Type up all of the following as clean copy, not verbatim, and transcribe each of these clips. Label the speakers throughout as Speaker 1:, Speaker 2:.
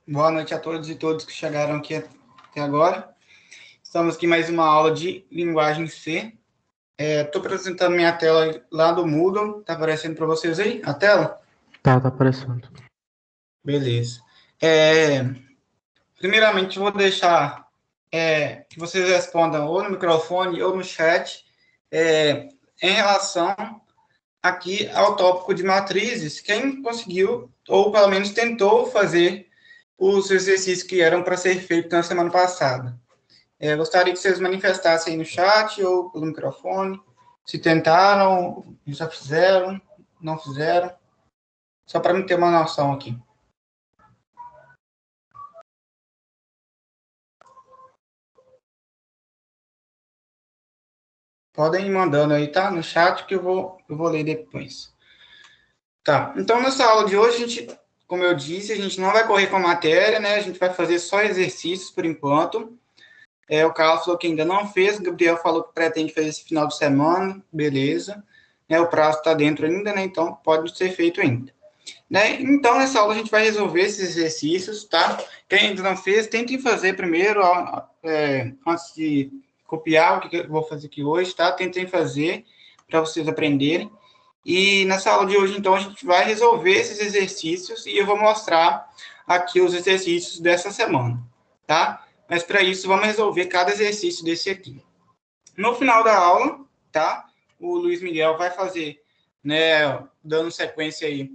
Speaker 1: Boa noite a todos e todas que chegaram aqui até agora. Estamos aqui em mais uma aula de linguagem C. Estou apresentando minha tela lá do Moodle. Está aparecendo para vocês aí a tela?
Speaker 2: Tá aparecendo.
Speaker 1: Beleza. Primeiramente, vou deixar que vocês respondam ou no microfone ou no chat em relação aqui ao tópico de matrizes. Quem conseguiu, ou pelo menos tentou fazer os exercícios que eram para ser feitos na semana passada. Gostaria que vocês manifestassem aí no chat ou pelo microfone, se tentaram, já fizeram, não fizeram, só para me ter uma noção aqui. Podem ir mandando aí, tá? No chat que eu vou ler depois. Tá, então nessa aula de hoje, a gente, como eu disse, a gente não vai correr com a matéria, né? A gente vai fazer só exercícios por enquanto. O Carlos falou que ainda não fez, o Gabriel falou que pretende fazer esse final de semana, beleza. O prazo está dentro ainda, né? Então pode ser feito ainda. Então, nessa aula a gente vai resolver esses exercícios, tá? Quem ainda não fez, tentem fazer primeiro, antes de copiar o que eu vou fazer aqui hoje, tá? Tentem fazer para vocês aprenderem. E nessa aula de hoje, então, a gente vai resolver esses exercícios e eu vou mostrar aqui os exercícios dessa semana, tá? Mas para isso, vamos resolver cada exercício desse aqui. No final da aula, tá? O Luiz Miguel vai fazer, né, dando sequência aí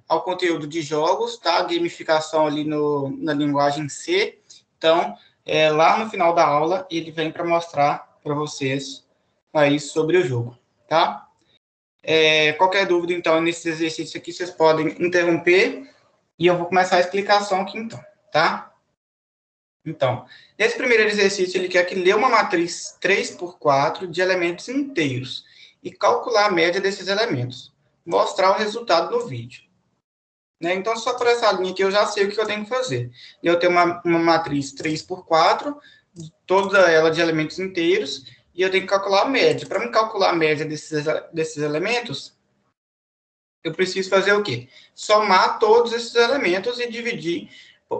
Speaker 1: ao conteúdo de jogos, tá? Gamificação ali na linguagem C. Então, lá no final da aula, ele vem para mostrar para vocês aí sobre o jogo, tá? Qualquer dúvida, então, nesse exercício aqui, vocês podem interromper e eu vou começar a explicação aqui, então, tá? Então, nesse primeiro exercício, ele quer que lê uma matriz 3x4 de elementos inteiros e calcular a média desses elementos. Mostrar o resultado no vídeo. Então, só por essa linha aqui, eu já sei o que eu tenho que fazer. Eu tenho uma matriz 3x4, toda ela de elementos inteiros, e eu tenho que calcular a média. Para me calcular a média desses elementos, eu preciso fazer o quê? Somar todos esses elementos e dividir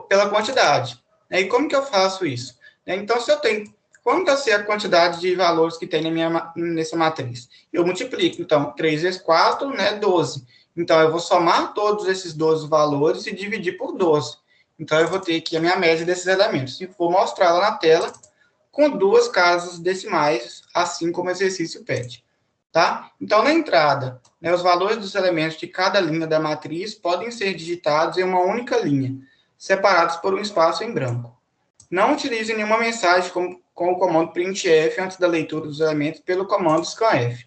Speaker 1: pela quantidade. E como que eu faço isso? Então, se eu tenho... Como que eu sei a quantidade de valores que tem nessa matriz? Eu multiplico. Então, 3 vezes 4, né, 12. Então, eu vou somar todos esses 12 valores e dividir por 12. Então, eu vou ter aqui a minha média desses elementos. E vou mostrá-la na tela com duas casas decimais, assim como o exercício pede. Tá? Então, na entrada, né, os valores dos elementos de cada linha da matriz podem ser digitados em uma única linha, separados por um espaço em branco. Não utilize nenhuma mensagem com o comando printf antes da leitura dos elementos pelo comando scanf.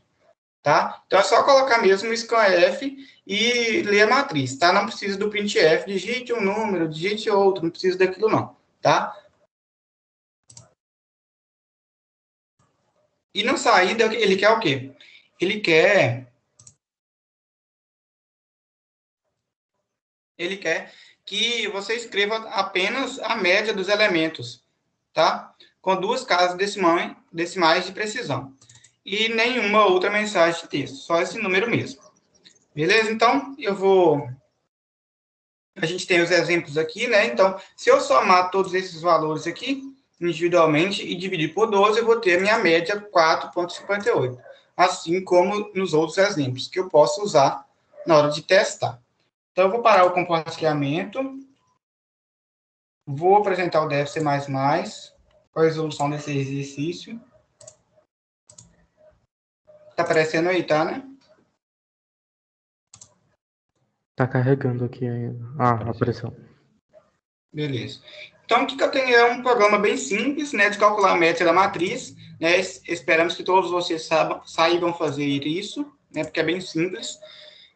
Speaker 1: Tá? Então, é só colocar mesmo o scanf e ler a matriz. Tá? Não precisa do printf, digite um número, digite outro, não precisa daquilo não. Tá? E na saída, ele quer o quê? Ele quer que você escreva apenas a média dos elementos, tá? Com duas casas decimais de precisão. E nenhuma outra mensagem de texto, só esse número mesmo. Beleza? Então, a gente tem os exemplos aqui, né? Então, se eu somar todos esses valores aqui, individualmente, e dividir por 12, eu vou ter a minha média 4,58. Assim como nos outros exemplos, que eu posso usar na hora de testar. Então, eu vou parar o compartilhamento. Vou apresentar o DFC++, com a resolução desse exercício. Tá aparecendo aí, tá, né?
Speaker 2: Tá carregando aqui ainda. Apareceu.
Speaker 1: Beleza. Então, o que eu tenho é um programa bem simples, né, de calcular a média da matriz, né, esperamos que todos vocês saibam fazer isso, né, porque é bem simples.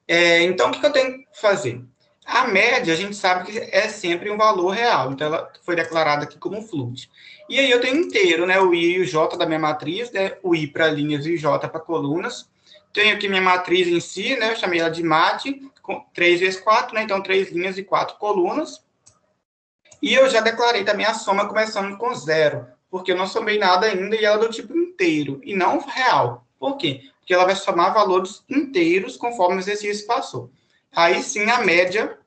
Speaker 1: Então, o que eu tenho que fazer? A média, a gente sabe que é sempre um valor real, então ela foi declarada aqui como float. E aí eu tenho inteiro, né, o I e o J da minha matriz, né, o I para linhas e o J para colunas. Tenho aqui minha matriz em si, né, eu chamei ela de MAT, com 3 vezes 4, né, então 3 linhas e 4 colunas. E eu já declarei também a soma começando com 0, porque eu não somei nada ainda e ela é do tipo inteiro, e não real. Por quê? Porque ela vai somar valores inteiros conforme o exercício passou. Aí sim a média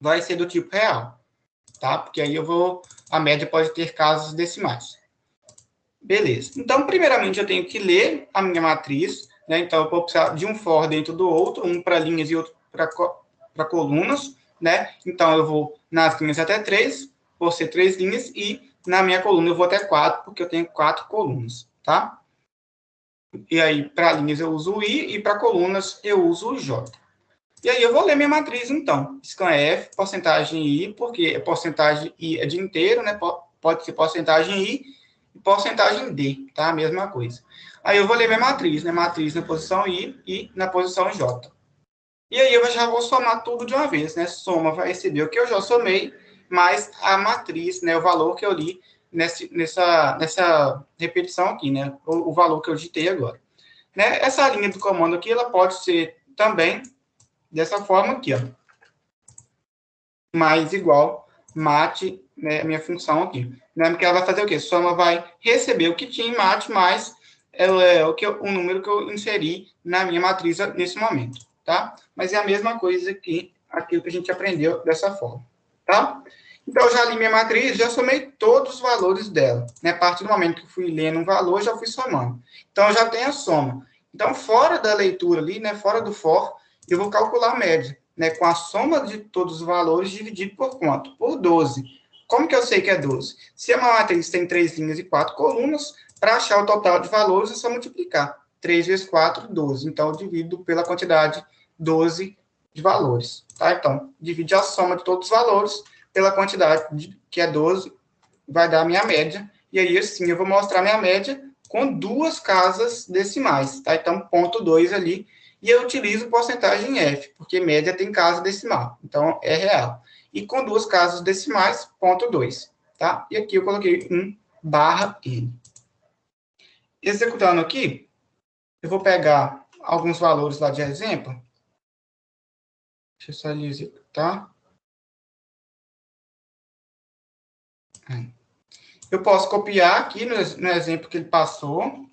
Speaker 1: vai ser do tipo real, tá? Porque aí a média pode ter casas decimais. Beleza. Então, primeiramente, eu tenho que ler a minha matriz, né? Então, eu vou precisar de um for dentro do outro, um para linhas e outro para colunas, né? Então, eu vou nas linhas até 3, por ser 3 linhas, e na minha coluna eu vou até 4, porque eu tenho 4 colunas, tá? E aí, para linhas eu uso o i, e para colunas eu uso o j. E aí, eu vou ler minha matriz, então. Scanf, porcentagem i, porque porcentagem i é de inteiro, né? Pode ser porcentagem i e porcentagem d, tá? A mesma coisa. Aí, eu vou ler minha matriz, né? Matriz na posição i e na posição j. E aí, eu já vou somar tudo de uma vez, né? Soma vai receber o que eu já somei, mais a matriz, né? O valor que eu li nessa repetição aqui, né? O valor que eu digitei agora. Né? Essa linha do comando aqui, ela pode ser também dessa forma aqui, ó. Mais igual, mate, né, a minha função aqui. Né? Porque ela vai fazer o quê? Soma vai receber o que tinha em mate, mais o número que eu inseri na minha matriz nesse momento, tá? Mas é a mesma coisa que aquilo que a gente aprendeu dessa forma, tá? Então, eu já li minha matriz, já somei todos os valores dela. Né? A partir do momento que eu fui lendo um valor, já fui somando. Então, eu já tenho a soma. Então, fora da leitura ali, né, fora do for, eu vou calcular a média, né, com a soma de todos os valores dividido por quanto? Por 12. Como que eu sei que é 12? Se a matriz tem 3 linhas e 4 colunas, para achar o total de valores, é só multiplicar. 3 vezes 4, 12. Então, eu divido pela quantidade 12 de valores. Tá? Então, divide a soma de todos os valores pela quantidade, que é 12, vai dar a minha média. E aí, assim, eu vou mostrar minha média com 2 casas decimais. Tá? Então, ponto 2 ali. E eu utilizo porcentagem F, porque média tem casa decimal. Então, é real. E com 2 casas decimais, ponto 2. Tá? E aqui eu coloquei 1/N. Executando aqui, eu vou pegar alguns valores lá de exemplo. Deixa eu só ali executar. Eu posso copiar aqui no exemplo que ele passou.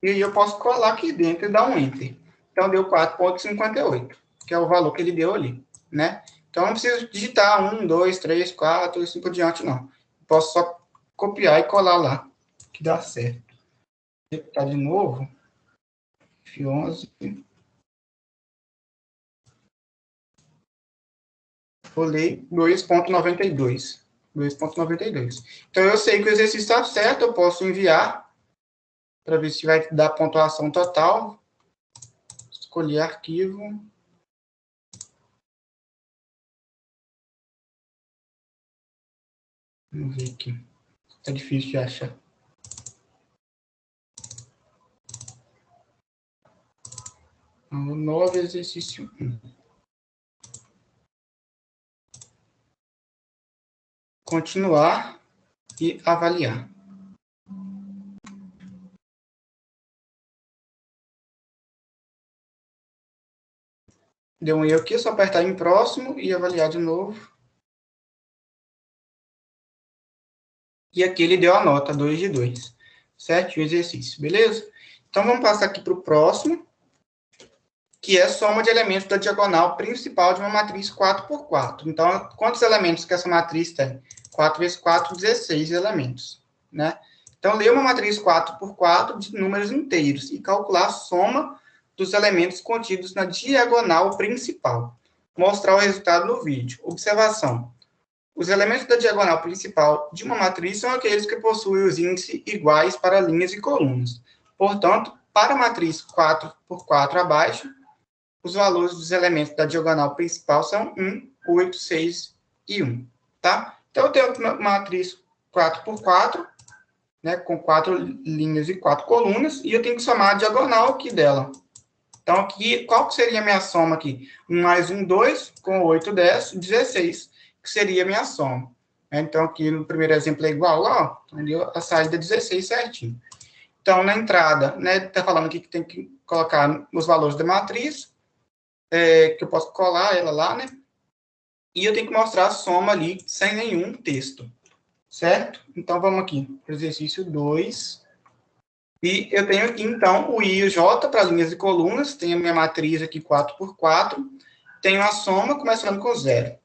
Speaker 1: E aí eu posso colar aqui dentro e dar um Enter. Então, deu 4,58, que é o valor que ele deu ali, né? Então, não preciso digitar 1, 2, 3, 4 e assim por diante, não. Posso só copiar e colar lá, que dá certo. Vou executar de novo. F11. Colei 2,92. 2,92. Então, eu sei que o exercício está certo, eu posso enviar para ver se vai dar pontuação total. Escolher arquivo. Vamos ver aqui. Está difícil de achar. O 9, exercício 1. Continuar e avaliar. Deu um erro aqui, é só apertar em próximo e avaliar de novo. E aqui ele deu a nota 2 de 2. Certo? O exercício, beleza? Então, vamos passar aqui para o próximo, que é a soma de elementos da diagonal principal de uma matriz 4x4. Então, quantos elementos que essa matriz tem? 4 vezes 4, 16 elementos, né? Então, ler uma matriz 4x4 de números inteiros e calcular a soma dos elementos contidos na diagonal principal. Mostrar o resultado no vídeo. Observação. Os elementos da diagonal principal de uma matriz são aqueles que possuem os índices iguais para linhas e colunas. Portanto, para a matriz 4x4 abaixo, os valores dos elementos da diagonal principal são 1, 8, 6 e 1. Tá? Então, eu tenho uma matriz 4x4, né, com 4 linhas e 4 colunas, e eu tenho que somar a diagonal aqui dela. Então, aqui, qual que seria a minha soma aqui? 1 mais 1, 2, com 8, 10, 16, que seria a minha soma. Então, aqui no primeiro exemplo é igual lá, ó, a saída é 16 certinho. Então, na entrada, né, está falando aqui que tem que colocar os valores da matriz, que eu posso colar ela lá, né? E eu tenho que mostrar a soma ali, sem nenhum texto. Certo? Então, vamos aqui para o exercício 2. E eu tenho aqui, então, o I e o J para linhas e colunas. Tenho a minha matriz aqui 4x4. tenho a soma começando com 0,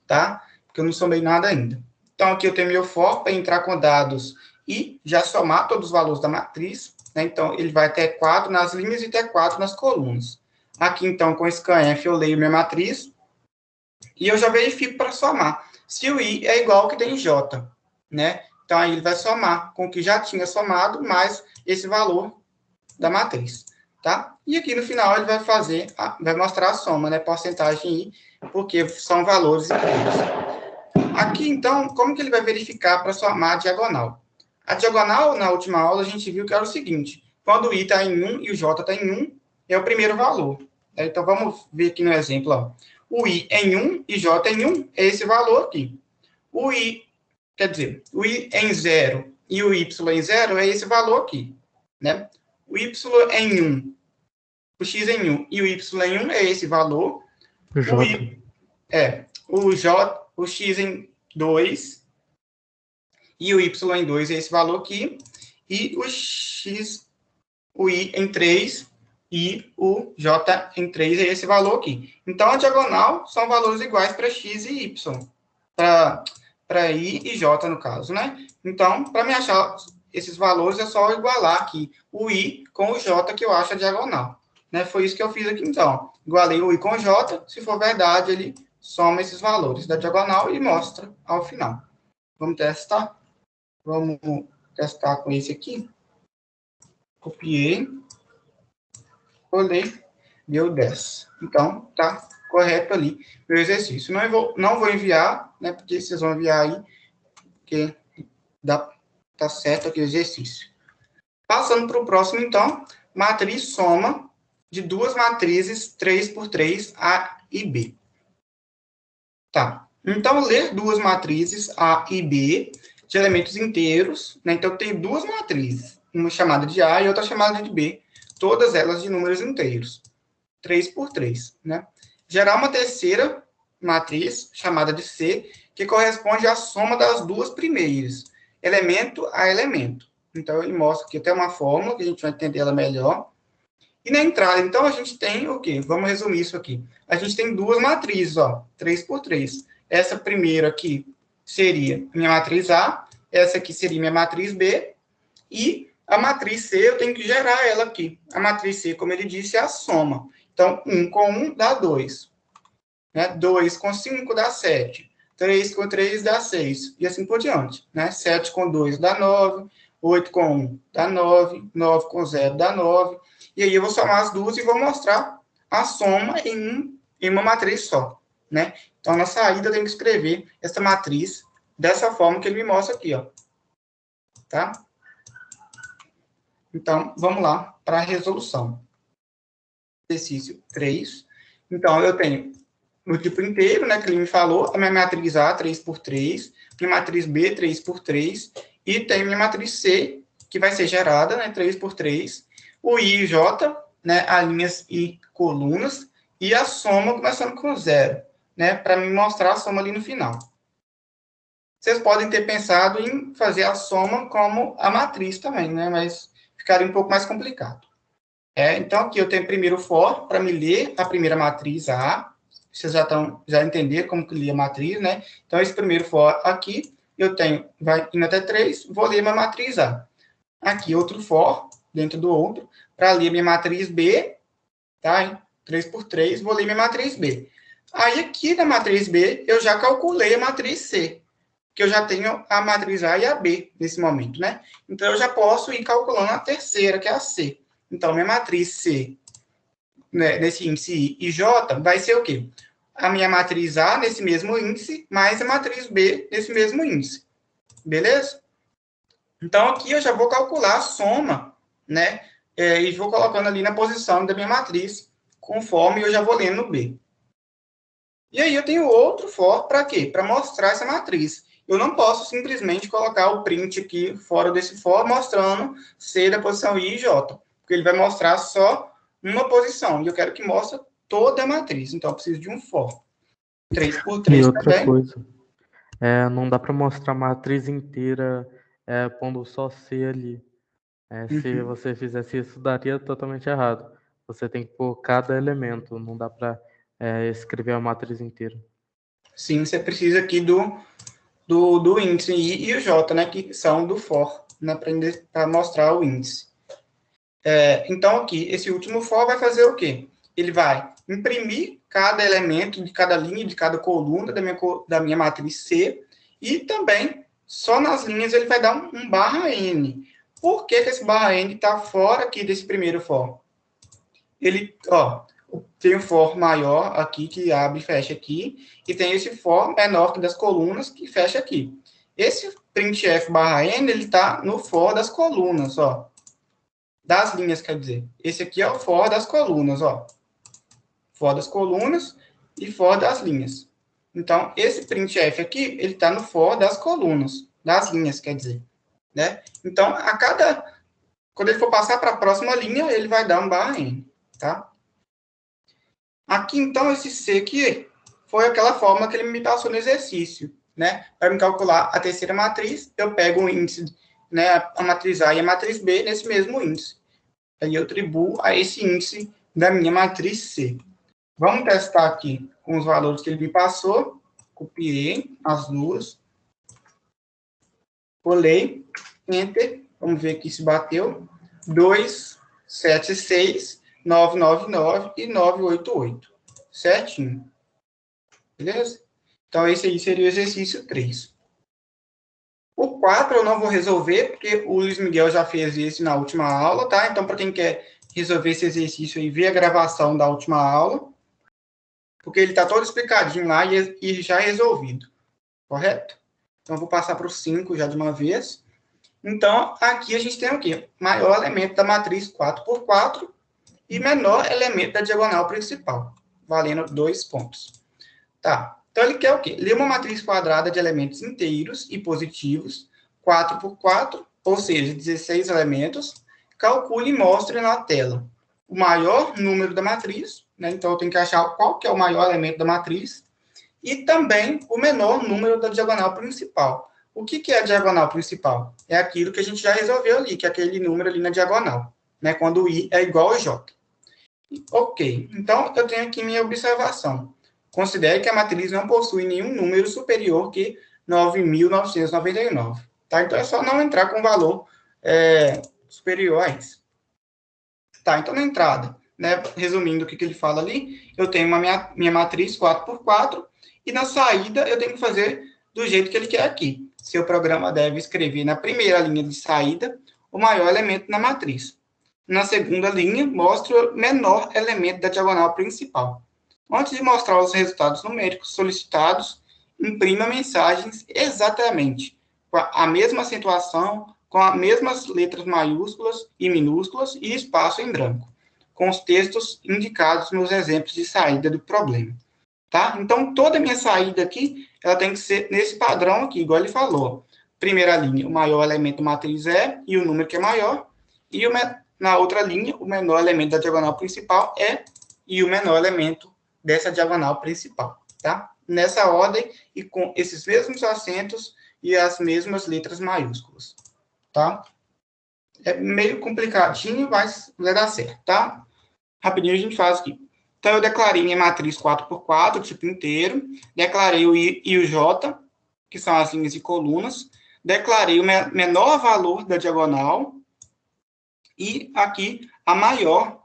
Speaker 1: tá? Porque eu não somei nada ainda. Então, aqui eu tenho meu for para entrar com dados e já somar todos os valores da matriz, né? Então, ele vai ter 4 nas linhas e ter 4 nas colunas. Aqui, então, com scanf, eu leio minha matriz e eu já verifico para somar. Se o i é igual ao que tem em j, né? Então, aí ele vai somar com o que já tinha somado, mais esse valor da matriz, tá? E aqui no final ele vai mostrar a soma, né? Porcentagem i, porque são valores inteiros. Aqui, então, como que ele vai verificar para somar a diagonal? A diagonal, na última aula, a gente viu que era o seguinte: quando o i está em 1 e o j está em 1, é o primeiro valor. Então, vamos ver aqui no exemplo, ó. O i em 1 e j em 1 é esse valor aqui. O i em 0 e o y em 0 é esse valor aqui, né? O y em 1, o x em 1 e o y em 1 é esse valor.
Speaker 2: J.
Speaker 1: O x em 2 e o y em 2 é esse valor aqui. E o i em 3 e o j em 3 é esse valor aqui. Então, a diagonal são valores iguais para x e y. Para i e j, no caso, né? Então, para me achar esses valores, é só igualar aqui o i com o j, que eu acho a diagonal. Né? Foi isso que eu fiz aqui, então. Igualei o i com o j, se for verdade, ele soma esses valores da diagonal e mostra ao final. Vamos testar? Vamos testar com esse aqui. Copiei. Colei. Deu 10. Então, tá correto ali o exercício. Não vou enviar, né? Porque vocês vão enviar aí, porque tá certo aqui o exercício. Passando para o próximo, então, matriz soma de duas matrizes 3 por 3, A e B. Tá. Então, ler duas matrizes A e B de elementos inteiros, né? Então, eu tenho duas matrizes, uma chamada de A e outra chamada de B, todas elas de números inteiros, 3 por 3, né? Gerar uma terceira matriz, chamada de C, que corresponde à soma das duas primeiras, elemento a elemento. Então, ele mostra aqui até uma fórmula, que a gente vai entender ela melhor. E na entrada, então, a gente tem o quê? Vamos resumir isso aqui. A gente tem duas matrizes, ó, 3 por 3. Essa primeira aqui seria minha matriz A, essa aqui seria minha matriz B, e a matriz C eu tenho que gerar ela aqui. A matriz C, como ele disse, é a soma. Então, 1 com 1 dá 2. Né? 2 com 5 dá 7. 3 com 3 dá 6. E assim por diante. Né? 7 com 2 dá 9. 8 com 1 dá 9. 9 com 0 dá 9. E aí eu vou somar as duas e vou mostrar a soma em uma matriz só. Né? Então, na saída, eu tenho que escrever essa matriz dessa forma que ele me mostra aqui. Ó. Tá? Então, vamos lá para a resolução. Exercício 3. Então, eu tenho no tipo inteiro, né, que ele me falou, a minha matriz A, 3 por 3, minha matriz B, 3 por 3, e tem minha matriz C, que vai ser gerada, né, 3 por 3, o I e J, né, as linhas e colunas, e a soma começando com 0, né, para me mostrar a soma ali no final. Vocês podem ter pensado em fazer a soma como a matriz também, né, mas ficaria um pouco mais complicado. Então, aqui eu tenho primeiro o for, para me ler a primeira matriz A. Vocês já entenderam como que lia a matriz, né? Então, esse primeiro for aqui, eu tenho, vai indo até 3, vou ler minha matriz A. Aqui, outro for, dentro do outro, para ler minha matriz B, tá? 3 por 3, vou ler minha matriz B. Aí, aqui na matriz B, eu já calculei a matriz C, que eu já tenho a matriz A e a B nesse momento, né? Então, eu já posso ir calculando a terceira, que é a C. Então, minha matriz C, né, nesse índice I e J, vai ser o quê? A minha matriz A nesse mesmo índice, mais a matriz B nesse mesmo índice. Beleza? Então, aqui eu já vou calcular a soma, né? E vou colocando ali na posição da minha matriz, conforme eu já vou lendo no B. E aí eu tenho outro for para quê? Para mostrar essa matriz. Eu não posso simplesmente colocar o print aqui fora desse for, mostrando C da posição I e J. Porque ele vai mostrar só uma posição. E eu quero que mostre toda a matriz. Então, eu preciso de um for. 3 por 3
Speaker 2: E outra
Speaker 1: também.
Speaker 2: coisa, não dá para mostrar a matriz inteira pondo só C ali. Se você fizesse isso, daria totalmente errado. Você tem que pôr cada elemento, não dá para escrever a matriz inteira.
Speaker 1: Sim, você precisa aqui do índice I e o J, né, que são do for, né, para mostrar o índice. Então, aqui, esse último for vai fazer o quê? Ele vai imprimir cada elemento de cada linha, de cada coluna da minha matriz C, e também, só nas linhas, ele vai dar um barra N. Por que esse barra N está fora aqui desse primeiro for? Ele, tem um for maior aqui, que abre e fecha aqui, e tem esse for menor que das colunas, que fecha aqui. Esse printf barra N, ele está no for das colunas, das linhas, quer dizer. Esse aqui é o for das colunas, for das colunas e for das linhas. Então, esse printf aqui, ele está no for das colunas, das linhas, quer dizer. Né? Então, quando ele for passar para a próxima linha, ele vai dar um barra N, tá? Aqui, então, esse C aqui foi aquela fórmula que ele me passou no exercício, né? Para me calcular a terceira matriz, eu pego o índice, né, a matriz A e a matriz B nesse mesmo índice. Aí eu atribuo a esse índice da minha matriz C. Vamos testar aqui com os valores que ele me passou. Copiei as duas. Colei. Enter. Vamos ver aqui se bateu. 276, 999 e 988. Certinho. Beleza? Então, esse aí seria o exercício 3. O 4 eu não vou resolver, porque o Luiz Miguel já fez esse na última aula, tá? Então, para quem quer resolver esse exercício aí, vê a gravação da última aula, porque ele está todo explicadinho lá e já resolvido. Correto? Então, eu vou passar para o 5 já de uma vez. Então, aqui a gente tem o quê? Maior elemento da matriz 4 por 4 e menor elemento da diagonal principal, valendo 2 pontos. Tá. Então, ele quer o quê? Ler uma matriz quadrada de elementos inteiros e positivos, 4 por 4, ou seja, 16 elementos. Calcule e mostre na tela o maior número da matriz, né? Então, eu tenho que achar qual que é o maior elemento da matriz, e também o menor número da diagonal principal. O que é a diagonal principal? É aquilo que a gente já resolveu ali, que é aquele número ali na diagonal, né? Quando o I é igual a J. Ok, então eu tenho aqui minha observação. Considere que a matriz não possui nenhum número superior que 9.999. Tá? Então, é só não entrar com valor superior a isso. Tá, então, na entrada, né, resumindo o que ele fala ali, eu tenho minha matriz 4 por 4, e na saída eu tenho que fazer do jeito que ele quer aqui. Seu programa deve escrever na primeira linha de saída o maior elemento na matriz. Na segunda linha, mostra o menor elemento da diagonal principal. Antes de mostrar os resultados numéricos solicitados, imprima mensagens exatamente com a mesma acentuação, com as mesmas letras maiúsculas e minúsculas e espaço em branco, com os textos indicados nos exemplos de saída do problema. Tá? Então, toda a minha saída aqui, ela tem que ser nesse padrão aqui, igual ele falou. Primeira linha, o maior elemento matriz é, e o número que é maior, e na outra linha, o menor elemento da diagonal principal é, e o menor elemento dessa diagonal principal, tá? Nessa ordem e com esses mesmos acentos e as mesmas letras maiúsculas, tá? É meio complicadinho, mas vai dar certo, tá? Rapidinho a gente faz aqui. Então, eu declarei minha matriz 4 por 4, tipo inteiro, declarei o I e o J, que são as linhas e colunas, declarei o menor valor da diagonal e aqui a maior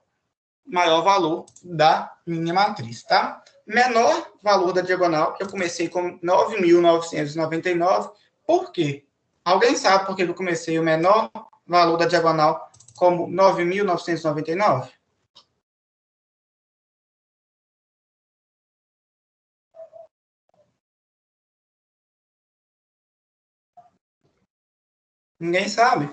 Speaker 1: valor da minha matriz, tá? Menor valor da diagonal, eu comecei com 9.999. Por quê? Alguém sabe por que eu comecei o menor valor da diagonal como 9.999? Ninguém sabe?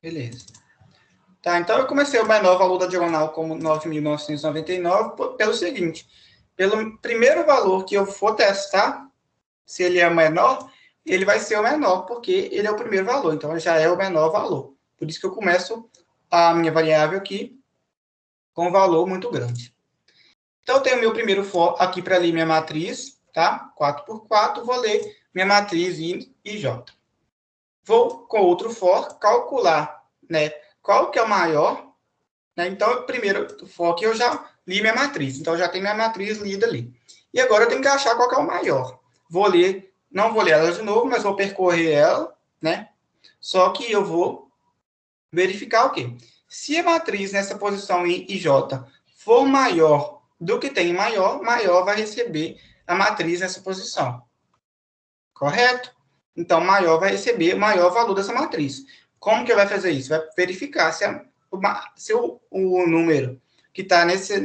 Speaker 1: Beleza. Tá, então eu comecei o menor valor da diagonal como 9.999 pelo seguinte, pelo primeiro valor que eu for testar, se ele é o menor, ele vai ser o menor, porque ele é o primeiro valor, então ele já é o menor valor. Por isso que eu começo a minha variável aqui com um valor muito grande. Então, eu tenho meu primeiro for aqui para ler minha matriz, tá? 4 por 4, vou ler minha matriz I e J. vou, com outro for, calcular, né, qual que é o maior, né? Então, primeiro for aqui, eu já li minha matriz. Então, eu já tenho minha matriz lida ali. E agora eu tenho que achar qual que é o maior. Vou ler, não vou ler ela de novo, mas vou percorrer ela, né? Só que eu vou verificar o quê? Se a matriz nessa posição I e J for maior do que tem maior, maior vai receber a matriz nessa posição. Correto? Então, maior vai receber o maior valor dessa matriz. Como que vai fazer isso? Vai verificar se o número que está nesse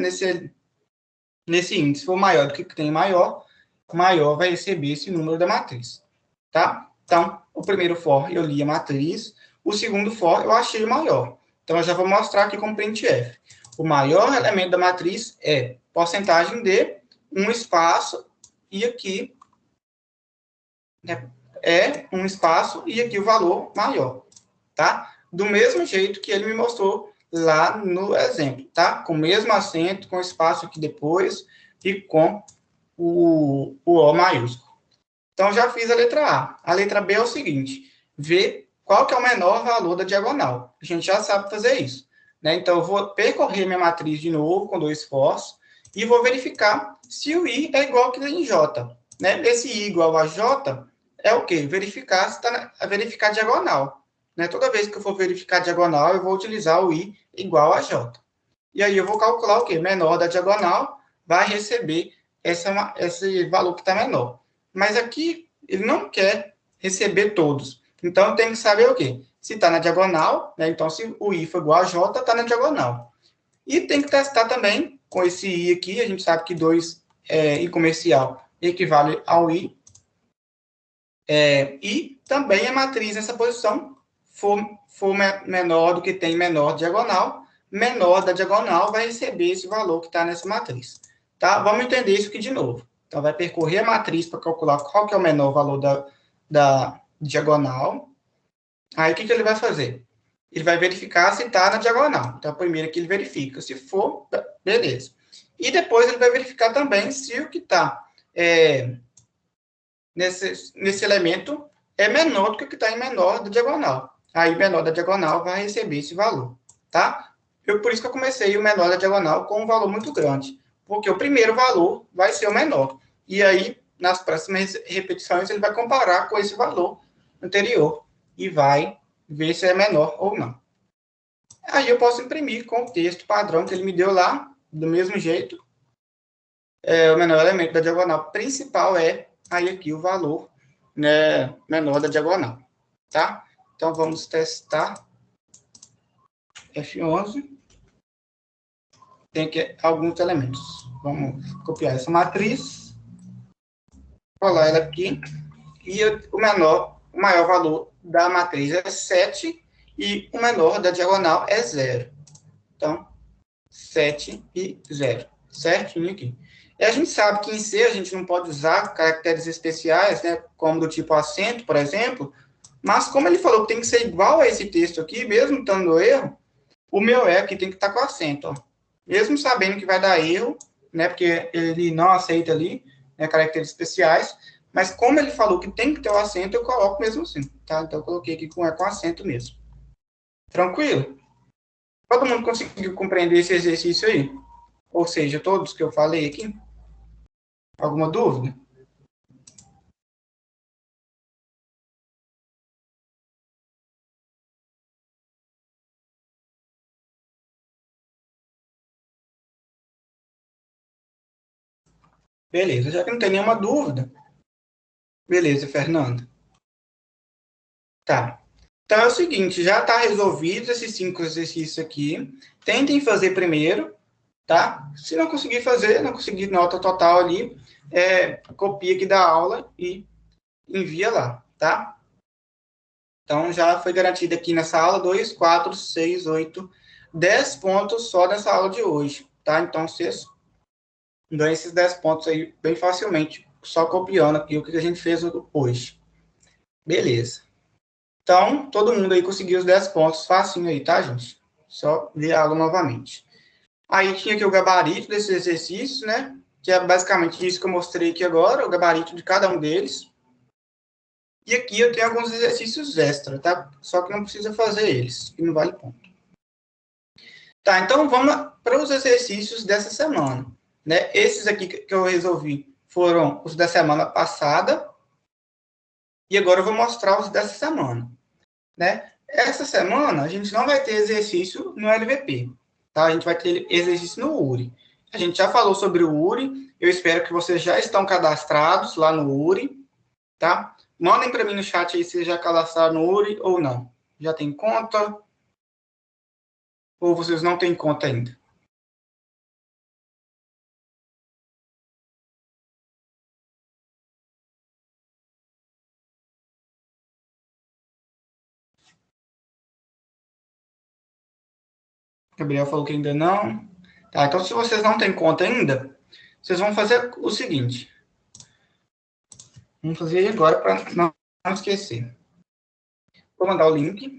Speaker 1: índice for maior do que tem maior, maior vai receber esse número da matriz. Tá? Então, o primeiro for eu li a matriz, o segundo for eu achei o maior. Então, eu já vou mostrar aqui com printf. O maior elemento da matriz é porcentagem de um espaço e aqui é um espaço e aqui o valor maior, tá? Do mesmo jeito que ele me mostrou lá no exemplo, tá? Com o mesmo acento, com espaço aqui depois e com o O maiúsculo. Então, já fiz a letra A. A letra B é o seguinte, ver qual que é o menor valor da diagonal. A gente já sabe fazer isso, né? Então, eu vou percorrer minha matriz de novo com 2 fors e vou verificar se o I é igual que em J, né? Esse I igual a J é o quê? Verificar se está verificar diagonal, né? Toda vez que eu for verificar diagonal, eu vou utilizar o I igual a J. E aí eu vou calcular o quê? Menor da diagonal vai receber esse valor que está menor. Mas aqui ele não quer receber todos. Então eu tenho que saber o quê? Se está na diagonal, né? Então se o I for igual a J, está na diagonal. E tem que testar também com esse I aqui, a gente sabe que 2 I comercial equivale ao I. E também a matriz nessa posição for menor do que tem menor diagonal, menor da diagonal vai receber esse valor que está nessa matriz. Tá? Vamos entender isso aqui de novo. Então, vai percorrer a matriz para calcular qual que é o menor valor da diagonal. Aí, o que ele vai fazer? Ele vai verificar se está na diagonal. Então, primeiro que ele verifica. Se for, beleza. E depois ele vai verificar também se o que está nesse elemento é menor do que o que está em menor da diagonal. Aí, menor da diagonal vai receber esse valor, tá? Por isso que eu comecei o menor da diagonal com um valor muito grande, porque o primeiro valor vai ser o menor. E aí, nas próximas repetições, ele vai comparar com esse valor anterior e vai ver se é menor ou não. Aí eu posso imprimir com o texto padrão que ele me deu lá, do mesmo jeito. O menor elemento da diagonal principal aí aqui o valor, né, menor da diagonal, tá? Então, vamos testar F11. Tem aqui alguns elementos. Vamos copiar essa matriz, colar ela aqui, e o maior valor da matriz é 7, e o menor da diagonal é 0. Então, 7 e 0. Certinho aqui. E a gente sabe que em C a gente não pode usar caracteres especiais, né, como do tipo acento, por exemplo, mas como ele falou que tem que ser igual a esse texto aqui, mesmo estando erro, o meu aqui tem que estar com acento, ó. Mesmo sabendo que vai dar erro, né, porque ele não aceita ali, né, caracteres especiais, mas como ele falou que tem que ter o acento, eu coloco mesmo assim, tá? Então eu coloquei aqui com acento mesmo. Tranquilo? Todo mundo conseguiu compreender esse exercício aí? Ou seja, todos que eu falei aqui? Alguma dúvida? Beleza, já que não tem nenhuma dúvida. Beleza, Fernando. Tá. Então é o seguinte, já está resolvido esses 5 exercícios aqui. Tentem fazer primeiro, tá? Se não conseguir fazer, não conseguir nota total ali, copia aqui da aula e envia lá, tá? Então, já foi garantido aqui nessa aula 2, 4, 6, 8, 10 pontos só nessa aula de hoje, tá? Então, vocês ganham esses 10 pontos aí bem facilmente, só copiando aqui o que a gente fez hoje. Beleza. Então, todo mundo aí conseguiu os 10 pontos facinho aí, tá, gente? Só ver a aula novamente. Aí tinha aqui o gabarito desses exercícios, né? Que é basicamente isso que eu mostrei aqui agora, o gabarito de cada um deles. E aqui eu tenho alguns exercícios extra, tá? Só que não precisa fazer eles, que não vale ponto. Tá, então vamos para os exercícios dessa semana, né? Esses aqui que eu resolvi foram os da semana passada, e agora eu vou mostrar os dessa semana, né? Essa semana a gente não vai ter exercício no LVP, tá? A gente vai ter exercício no URI. A gente já falou sobre o URI, eu espero que vocês já estão cadastrados lá no URI, tá? Mandem para mim no chat aí se já cadastraram no URI ou não. Já tem conta? Ou vocês não têm conta ainda? Gabriel falou que ainda não. Tá, então se vocês não têm conta ainda, vocês vão fazer o seguinte. Vamos fazer agora para não esquecer. Vou mandar o link.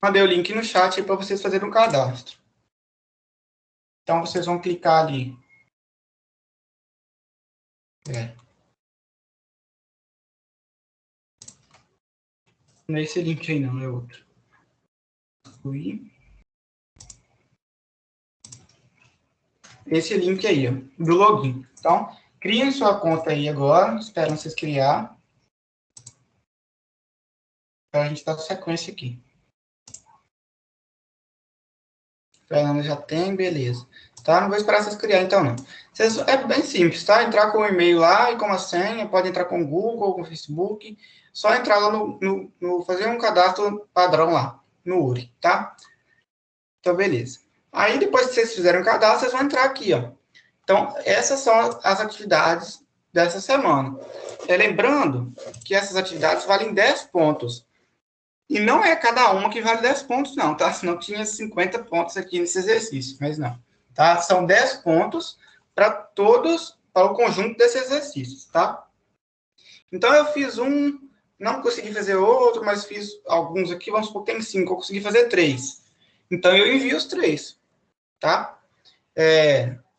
Speaker 1: Mandei o link no chat para vocês fazerem um cadastro. Então, vocês vão clicar ali. Não é esse link aí, não, é outro. Esse link aí, ó, do login. Então, criem sua conta aí agora. Espero vocês criar. Para a gente dar sequência aqui. Fernanda já tem, beleza. Tá? Não vou esperar vocês criarem, então, não. É bem simples, tá? Entrar com o e-mail lá e com a senha, pode entrar com o Google, com o Facebook, só entrar lá fazer um cadastro padrão lá, no URI, tá? Então, beleza. Aí, depois que vocês fizerem o cadastro, vocês vão entrar aqui, ó. Então, essas são as atividades dessa semana. Lembrando que essas atividades valem 10 pontos. E não é cada uma que vale 10 pontos, não, tá? Senão tinha 50 pontos aqui nesse exercício, mas não. Tá? São 10 pontos para o conjunto desses exercícios, tá? Então, eu fiz um, não consegui fazer outro, mas fiz alguns aqui, vamos supor que tem 5, eu consegui fazer 3. Então, eu envio os 3, tá?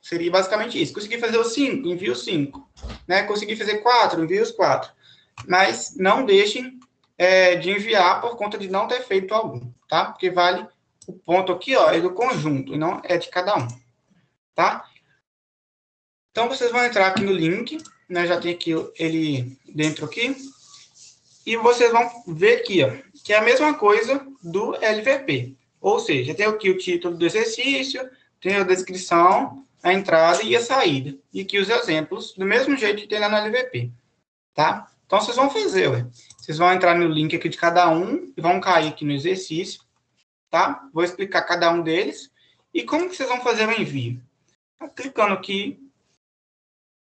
Speaker 1: Seria basicamente isso. Consegui fazer os 5, envio os 5. Né? Consegui fazer 4, envio os 4. Mas não deixem de enviar por conta de não ter feito algum, tá? Porque vale o ponto aqui, ó, é do conjunto, e não é de cada um, tá? Então, vocês vão entrar aqui no link, né? Já tem aqui ele dentro aqui, e vocês vão ver aqui, ó, que é a mesma coisa do LVP. Ou seja, tem aqui o título do exercício, tem a descrição, a entrada e a saída. E aqui os exemplos, do mesmo jeito que tem lá no LVP, tá? Então, vocês vão fazer, ué. Vocês vão entrar no link aqui de cada um e vão cair aqui no exercício, tá? Vou explicar cada um deles. E como que vocês vão fazer o envio? Clicando aqui.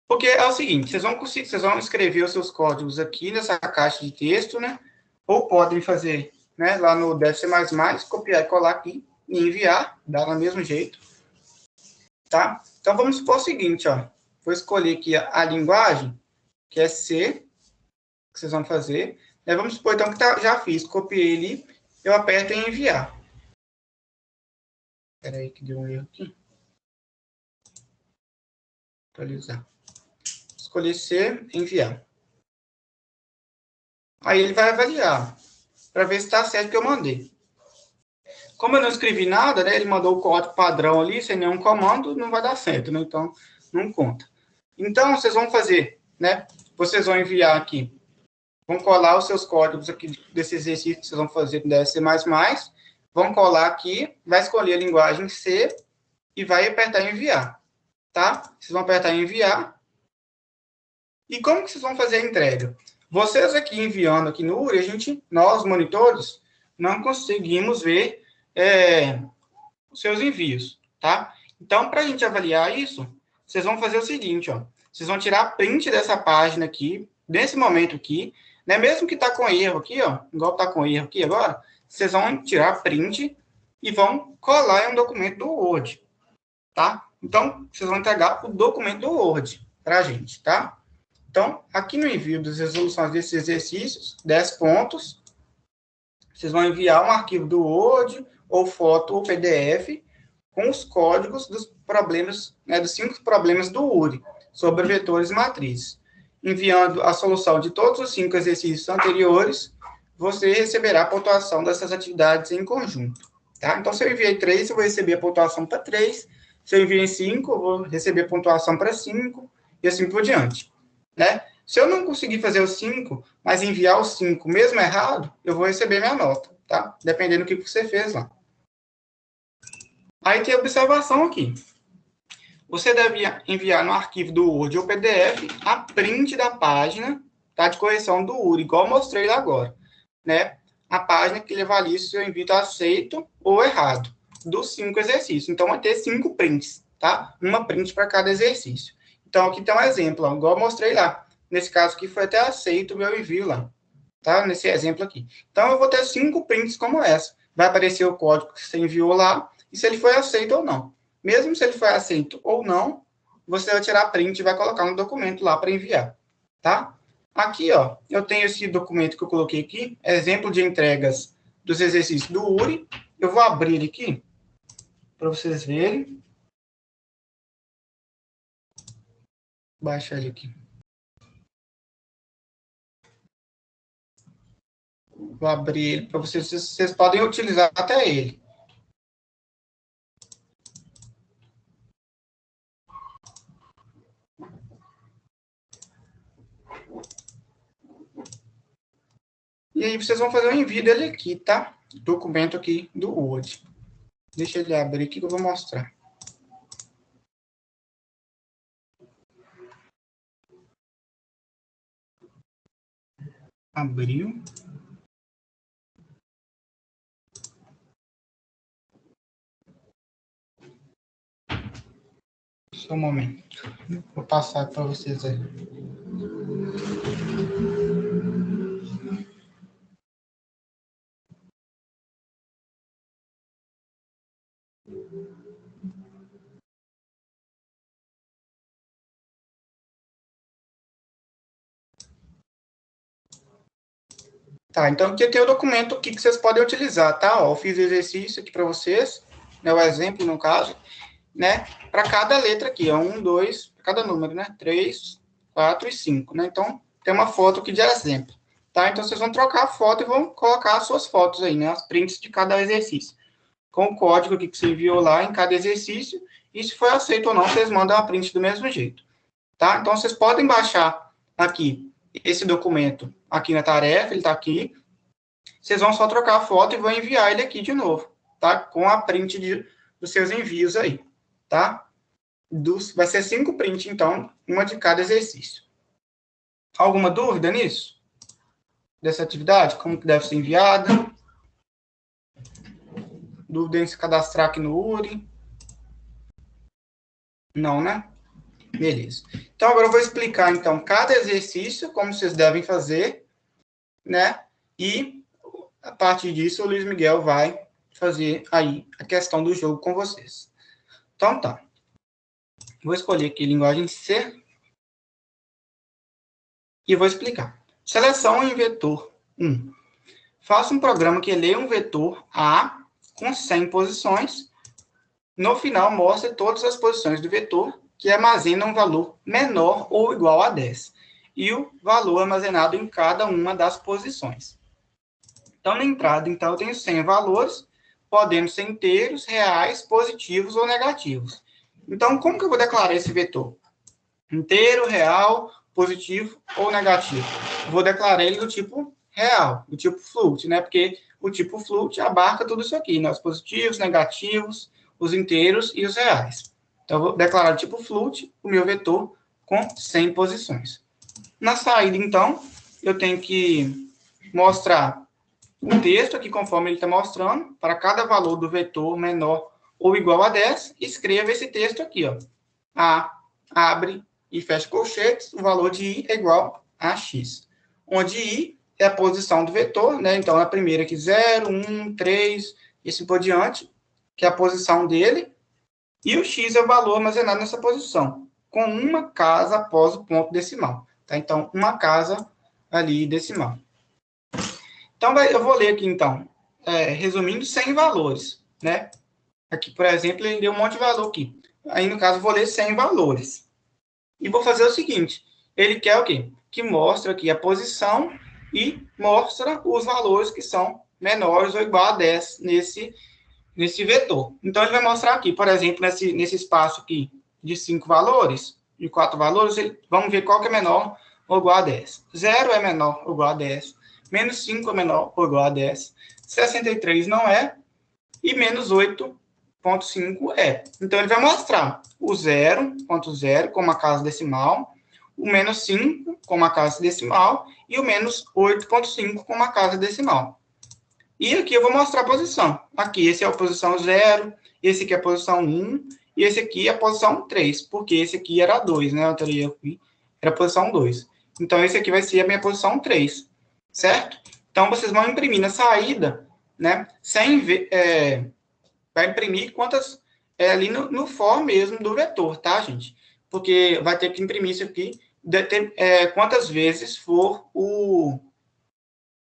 Speaker 1: Porque é o seguinte, vocês vão escrever os seus códigos aqui nessa caixa de texto, né? Ou podem fazer, né, lá no Deve Ser Mais, copiar e colar aqui e enviar, dá do mesmo jeito, tá? Então, vamos supor o seguinte, ó. Vou escolher aqui a linguagem, que é C, que vocês vão fazer. Vamos supor, então, que já fiz. Copiei ali, eu aperto em enviar. Espera aí que deu um erro aqui. Atualizar. Escolhi C, enviar. Aí ele vai avaliar, para ver se está certo que eu mandei. Como eu não escrevi nada, né, ele mandou o código padrão ali, sem nenhum comando, não vai dar certo, né? Então, não conta. Então, vocês vão fazer, né? Vocês vão enviar aqui. Vão colar os seus códigos aqui desse exercício que vocês vão fazer com DSC++. Vão colar aqui, vai escolher a linguagem C e vai apertar em enviar, tá? Vocês vão apertar em enviar. E como que vocês vão fazer a entrega? Vocês aqui enviando aqui no URI, nós, monitores, não conseguimos ver os seus envios, tá? Então, para a gente avaliar isso, vocês vão fazer o seguinte, ó. Vocês vão tirar print dessa página aqui, nesse momento aqui, né? Mesmo que tá com erro aqui, ó, igual tá com erro aqui agora, vocês vão tirar print e vão colar em um documento do Word, tá? Então, vocês vão entregar o documento do Word para a gente, tá? Então, aqui no envio das resoluções desses exercícios, 10 pontos, vocês vão enviar um arquivo do Word ou foto, ou PDF, com os códigos dos problemas, né, dos 5 problemas do URI, sobre vetores e matrizes. Enviando a solução de todos os 5 exercícios anteriores, você receberá a pontuação dessas atividades em conjunto. Tá? Então, se eu enviei 3, eu vou receber a pontuação para 3. Se eu enviei 5, eu vou receber a pontuação para 5, e assim por diante. Né? Se eu não conseguir fazer os 5, mas enviar os 5 mesmo errado, eu vou receber minha nota, tá? Dependendo do que você fez lá. Aí tem a observação aqui. Você deve enviar no arquivo do Word ou PDF a print da página, tá, de correção do URI, igual eu mostrei lá agora. Né? A página que ele avalia se o envio está aceito ou errado, dos 5 exercícios. Então, vai ter 5 prints, tá? Uma print para cada exercício. Então, aqui tem um exemplo, ó, igual eu mostrei lá. Nesse caso aqui, foi até aceito o meu envio lá, tá? Nesse exemplo aqui. Então, eu vou ter 5 prints como essa. Vai aparecer o código que você enviou lá, e se ele foi aceito ou não. Mesmo se ele foi aceito ou não, você vai tirar print e vai colocar no documento lá para enviar, tá? Aqui, ó, eu tenho esse documento que eu coloquei aqui, exemplo de entregas dos exercícios do URI. Eu vou abrir ele aqui, para vocês verem. Baixa ele aqui. Vou abrir ele para vocês podem utilizar até ele. E aí vocês vão fazer o envio dele aqui, tá? Documento aqui do Word. Deixa ele abrir aqui que eu vou mostrar. Abriu. Só um momento. Vou passar para vocês aí. Tá, então aqui tem o documento aqui que vocês podem utilizar, tá? Ó, eu fiz o exercício aqui para vocês, né? O exemplo, no caso, né? Para cada letra aqui, ó. 1, 2, para cada número, né? 3, 4 e 5, né? Então, tem uma foto aqui de exemplo, tá? Então, vocês vão trocar a foto e vão colocar as suas fotos aí, né? As prints de cada exercício. Com o código aqui que você enviou lá em cada exercício, e se foi aceito ou não, vocês mandam a print do mesmo jeito, tá? Então, vocês podem baixar aqui esse documento aqui na tarefa, ele está aqui. Vocês vão só trocar a foto e vão enviar ele aqui de novo, tá? Com a print dos seus envios aí, tá? Vai ser 5 prints, então, uma de cada exercício. Alguma dúvida nisso? Dessa atividade? Como que deve ser enviada? Dúvida em se cadastrar aqui no URI? Não, né? Beleza. Então, agora eu vou explicar, então, cada exercício, como vocês devem fazer, né? E, a partir disso, o Luiz Miguel vai fazer aí a questão do jogo com vocês. Então, tá. Vou escolher aqui linguagem C e vou explicar. Seleção em vetor 1. Faça um programa que lê um vetor A com 100 posições. No final, mostre todas as posições do vetor que armazena um valor menor ou igual a 10, e o valor armazenado em cada uma das posições. Então, na entrada, então, eu tenho 100 valores, podendo ser inteiros, reais, positivos ou negativos. Então, como que eu vou declarar esse vetor? Inteiro, real, positivo ou negativo? Vou declarar ele do tipo real, do tipo float, né? Porque o tipo float abarca tudo isso aqui, né? Os positivos, negativos, os inteiros e os reais. Então, eu vou declarar o tipo float, o meu vetor, com 100 posições. Na saída, então, eu tenho que mostrar o texto aqui, conforme ele está mostrando. Para cada valor do vetor menor ou igual a 10, escreva esse texto aqui, ó. A, abre e fecha colchetes, o valor de I é igual a X. Onde I é a posição do vetor, né? Então, a primeira aqui, 0, 1, 3, e assim por diante, que é a posição dele. E o X é o valor armazenado nessa posição, com uma casa após o ponto decimal. Tá? Então, uma casa ali decimal. Então, eu vou ler aqui, então, resumindo, 100 valores. né? Aqui, por exemplo, ele deu um monte de valor aqui. Aí, no caso, eu vou ler 100 valores. E vou fazer o seguinte, ele quer o quê? Que mostra aqui a posição e mostra os valores que são menores ou igual a 10 nesse vetor. Então, ele vai mostrar aqui, por exemplo, nesse espaço aqui de 5 valores, de 4 valores, vamos ver qual que é menor ou igual a 10. 0 é menor ou igual a 10, menos 5 é menor ou igual a 10, 63 não é, e menos 8,5 é. Então, ele vai mostrar o 0,0 como a casa decimal, o menos 5 como a casa decimal e o menos 8,5 como a casa decimal. E aqui eu vou mostrar a posição. Aqui, esse é a posição 0, esse aqui é a posição 1, e esse aqui é a posição 3, porque esse aqui era 2, né? O anterior aqui era a posição 2. Então, esse aqui vai ser a minha posição 3, certo? Então, vocês vão imprimir na saída, né? Vai imprimir quantas ali no for mesmo do vetor, tá, gente? Porque vai ter que imprimir isso aqui quantas vezes for o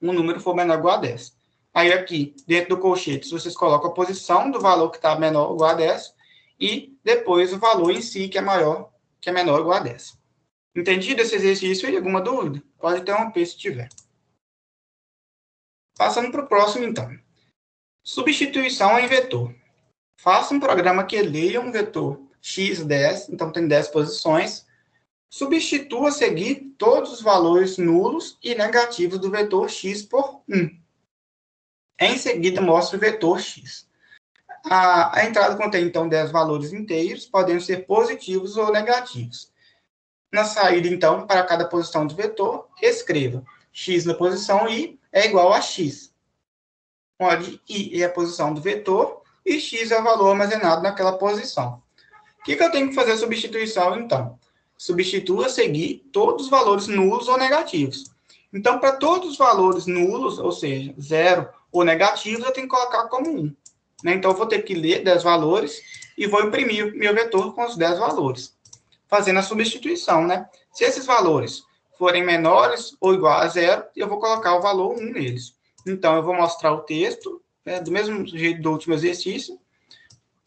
Speaker 1: número for menor ou igual a 10. Aí aqui, dentro do colchete, vocês colocam a posição do valor que está menor ou igual a 10 e depois o valor em si, que é menor ou igual a 10. Entendido esse exercício? E alguma dúvida? Pode interromper se tiver. Passando para o próximo, então. Substituição em vetor. Faça um programa que leia um vetor x10, então tem 10 posições. Substitua a seguir todos os valores nulos e negativos do vetor x por 1. Em seguida, mostra o vetor x. A entrada contém, então, 10 valores inteiros, podendo ser positivos ou negativos. Na saída, então, para cada posição do vetor, escreva x na posição i é igual a x, onde i é a posição do vetor e x é o valor armazenado naquela posição. O que eu tenho que fazer a substituição, então? Substitua a seguir todos os valores nulos ou negativos. Então, para todos os valores nulos, ou seja, 0 ou negativos, eu tenho que colocar como 1. Né? Então, eu vou ter que ler 10 valores e vou imprimir meu vetor com os 10 valores, fazendo a substituição, né? Se esses valores forem menores ou igual a 0, eu vou colocar o valor 1 neles. Então, eu vou mostrar o texto, né, do mesmo jeito do último exercício,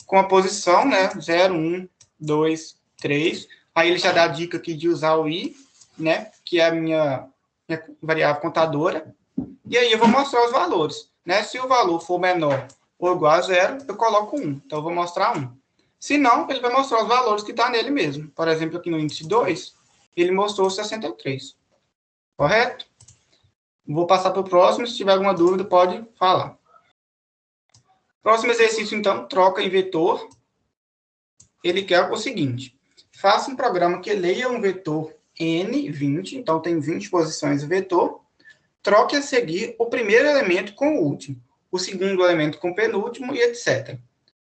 Speaker 1: com a posição, né? 0, 1, 2, 3. Aí ele já dá a dica aqui de usar o i, né? Que é a minha variável contadora. E aí eu vou mostrar os valores, né? Se o valor for menor ou igual a 0, eu coloco 1. Então, eu vou mostrar 1. Se não, ele vai mostrar os valores que está nele mesmo. Por exemplo, aqui no índice 2, ele mostrou 63. Correto? Vou passar para o próximo. Se tiver alguma dúvida, pode falar. Próximo exercício, então, troca em vetor. Ele quer o seguinte. Faça um programa que leia um vetor n20. Então, tem 20 posições do vetor. Troque a seguir o primeiro elemento com o último, o segundo elemento com o penúltimo e etc.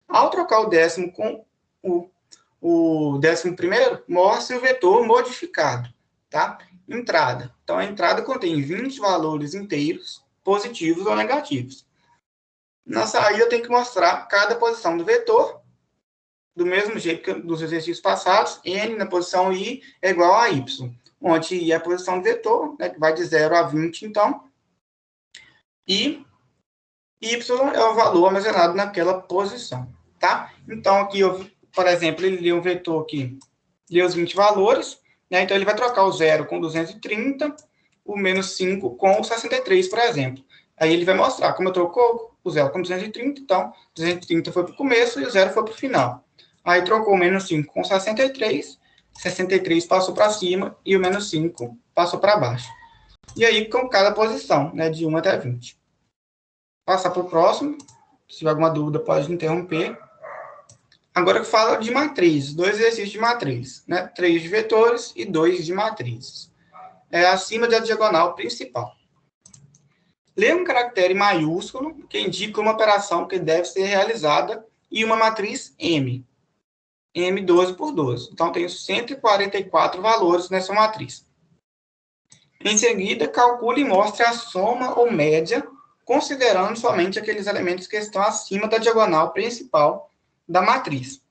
Speaker 1: Ao trocar o décimo com o 11º, mostre o vetor modificado, tá? Entrada. Então, a entrada contém 20 valores inteiros, positivos ou negativos. Na saída, eu tenho que mostrar cada posição do vetor, do mesmo jeito que dos exercícios passados, n na posição i é igual a y, onde i é a posição do vetor, né, que vai de 0 a 20, então, e y é o valor armazenado naquela posição, tá? Então, aqui, por exemplo, ele lê um vetor aqui, lê os 20 valores, né? Então, ele vai trocar o 0 com 230, o menos 5 com o 63, por exemplo. Aí, ele vai mostrar como eu trocou o 0 com 230, então, 230 foi para o começo e o 0 foi para o final. Aí, trocou o menos 5 com 63, 63 passou para cima e o menos 5 passou para baixo. E aí, com cada posição, né, de 1 até 20. Passar para o próximo. Se tiver alguma dúvida, pode interromper. Agora que fala de matriz, 2 exercícios de matriz, né? 3 de vetores e 2 de matrizes. É acima da diagonal principal. Lê um caractere maiúsculo que indica uma operação que deve ser realizada e uma matriz M. M 12 por 12. Então, tenho 144 valores nessa matriz. Em seguida, calcule e mostre a soma ou média, considerando somente aqueles elementos que estão acima da diagonal principal da matriz,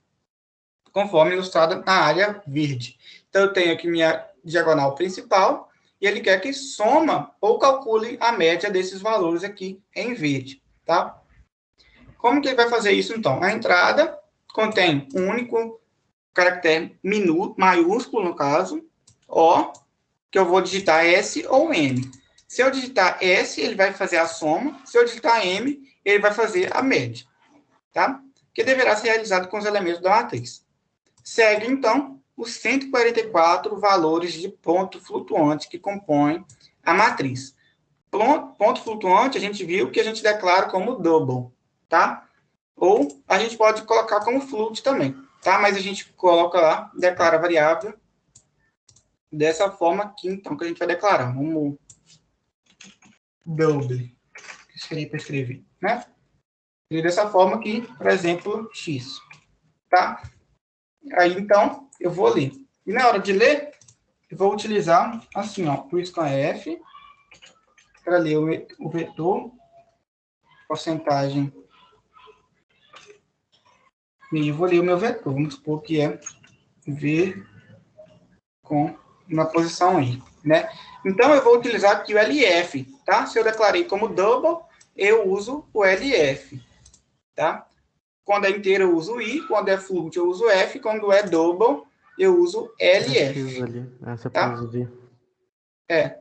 Speaker 1: conforme ilustrado na área verde. Então, eu tenho aqui minha diagonal principal, e ele quer que soma ou calcule a média desses valores aqui em verde, tá? Como que ele vai fazer isso, então? A entrada contém um único caractere maiúsculo, no caso, O, que eu vou digitar S ou M. Se eu digitar S, ele vai fazer a soma. Se eu digitar M, ele vai fazer a média. Tá? Que deverá ser realizado com os elementos da matriz. Segue, então, os 144 valores de ponto flutuante que compõem a matriz. Ponto flutuante, a gente viu que a gente declara como double, tá? Ou a gente pode colocar como float também, tá? Mas a gente coloca lá, declara a variável dessa forma aqui, então, que a gente vai declarar. Vamos double, que seria para escrever, né? E dessa forma aqui, por exemplo, x, tá? Aí, então, eu vou ler. E na hora de ler, eu vou utilizar, assim, ó, o scanf, para ler o vetor, porcentagem, e eu vou ler o meu vetor, vamos supor que é V com uma posição aí, né? Então, eu vou utilizar aqui o LF, tá? Se eu declarei como double, eu uso o LF, tá? Quando é inteiro, eu uso I, quando é float, eu uso F, quando é double, eu uso LF.
Speaker 2: X ali, essa
Speaker 1: tá?
Speaker 2: pôs V.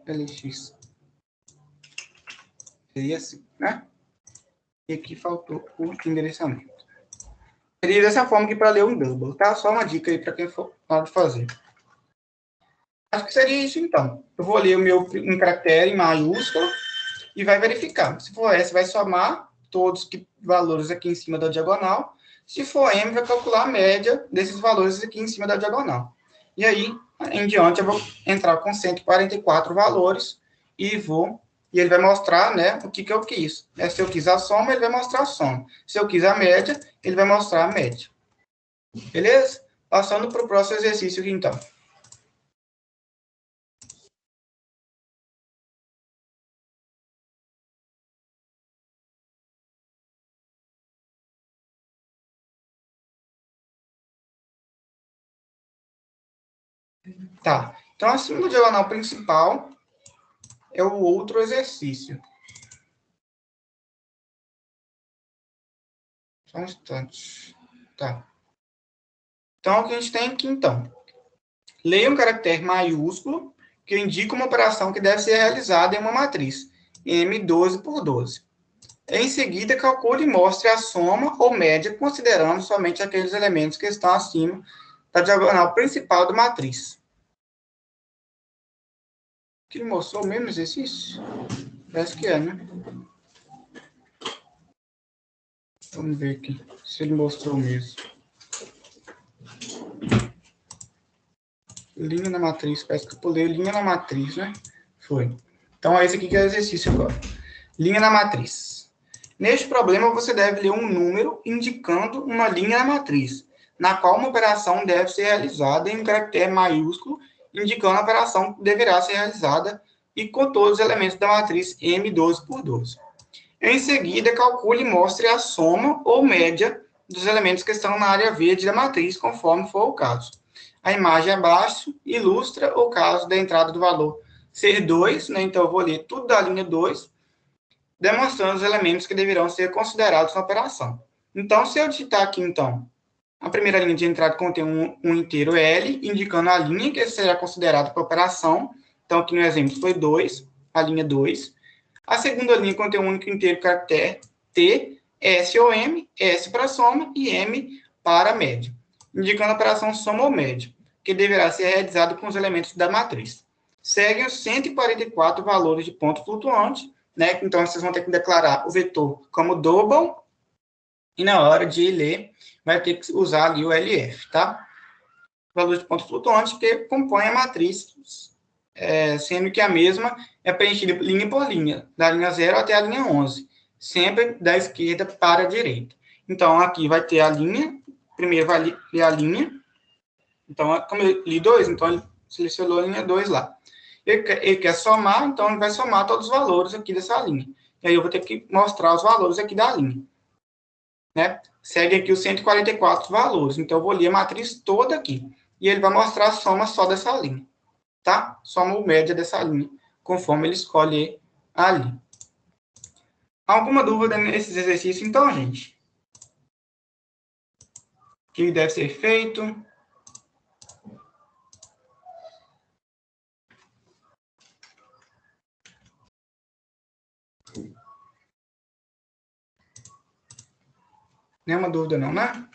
Speaker 1: LX. Seria assim, né? E aqui faltou o endereçamento. Seria dessa forma que para ler um double, tá? Só uma dica aí para quem for na hora de fazer. Acho que seria isso, então. Eu vou ler o meu um caractere em maiúsculo e vai verificar. Se for S, vai somar todos os valores aqui em cima da diagonal. Se for M, vai calcular a média desses valores aqui em cima da diagonal. E aí, em diante, eu vou entrar com 144 valores e ele vai mostrar, né, o que eu quis. Se eu quis a soma, ele vai mostrar a soma. Se eu quis a média, ele vai mostrar a média. Beleza? Passando para o próximo exercício aqui, então. Tá. Então, acima do diagonal principal é o outro exercício. Só um instante. Tá. Então, o que a gente tem aqui, então? Leia um caractere maiúsculo que indica uma operação que deve ser realizada em uma matriz, M12 por 12. Em seguida, calcule e mostre a soma ou média, considerando somente aqueles elementos que estão acima da diagonal principal da matriz. Que ele mostrou o mesmo exercício? Parece que é, né? Vamos ver aqui se ele mostrou mesmo. Linha na matriz, parece que eu pulei linha na matriz, né? Foi. Então, é esse aqui que é o exercício agora. Linha na matriz. Neste problema, você deve ler um número indicando uma linha na matriz, na qual uma operação deve ser realizada em um caractere maiúsculo, indicando a operação que deverá ser realizada e com todos os elementos da matriz M12 por 12. Em seguida, calcule e mostre a soma ou média dos elementos que estão na área verde da matriz, conforme for o caso. A imagem abaixo ilustra o caso da entrada do valor ser 2, né? Então eu vou ler tudo da linha 2, demonstrando os elementos que deverão ser considerados na operação. Então, se eu digitar aqui, então, a primeira linha de entrada contém um inteiro L, indicando a linha que será considerada para a operação. Então, aqui no exemplo foi 2, a linha 2. A segunda linha contém um único inteiro caractere T, S ou M, S para soma e M para média, indicando a operação soma ou média, que deverá ser realizada com os elementos da matriz. Seguem os 144 valores de ponto flutuante, né? Então, vocês vão ter que declarar o vetor como double, e na hora de ler, vai ter que usar ali o LF, tá? Valor de ponto flutuante que compõe a matriz, sendo que a mesma é preenchida linha por linha, da linha 0 até a linha 11, sempre da esquerda para a direita. Então, aqui vai ter a linha, primeiro vai ler a linha, então, como eu li 2, então ele selecionou a linha 2 lá. Ele quer somar, então ele vai somar todos os valores aqui dessa linha. E aí eu vou ter que mostrar os valores aqui da linha. Né? Segue aqui os 144 valores. Então, eu vou ler a matriz toda aqui. E ele vai mostrar a soma só dessa linha. Tá? Soma ou média dessa linha, conforme ele escolhe ali. Alguma dúvida nesses exercícios, então, gente? que deve ser feito. Nenhuma dúvida não, né?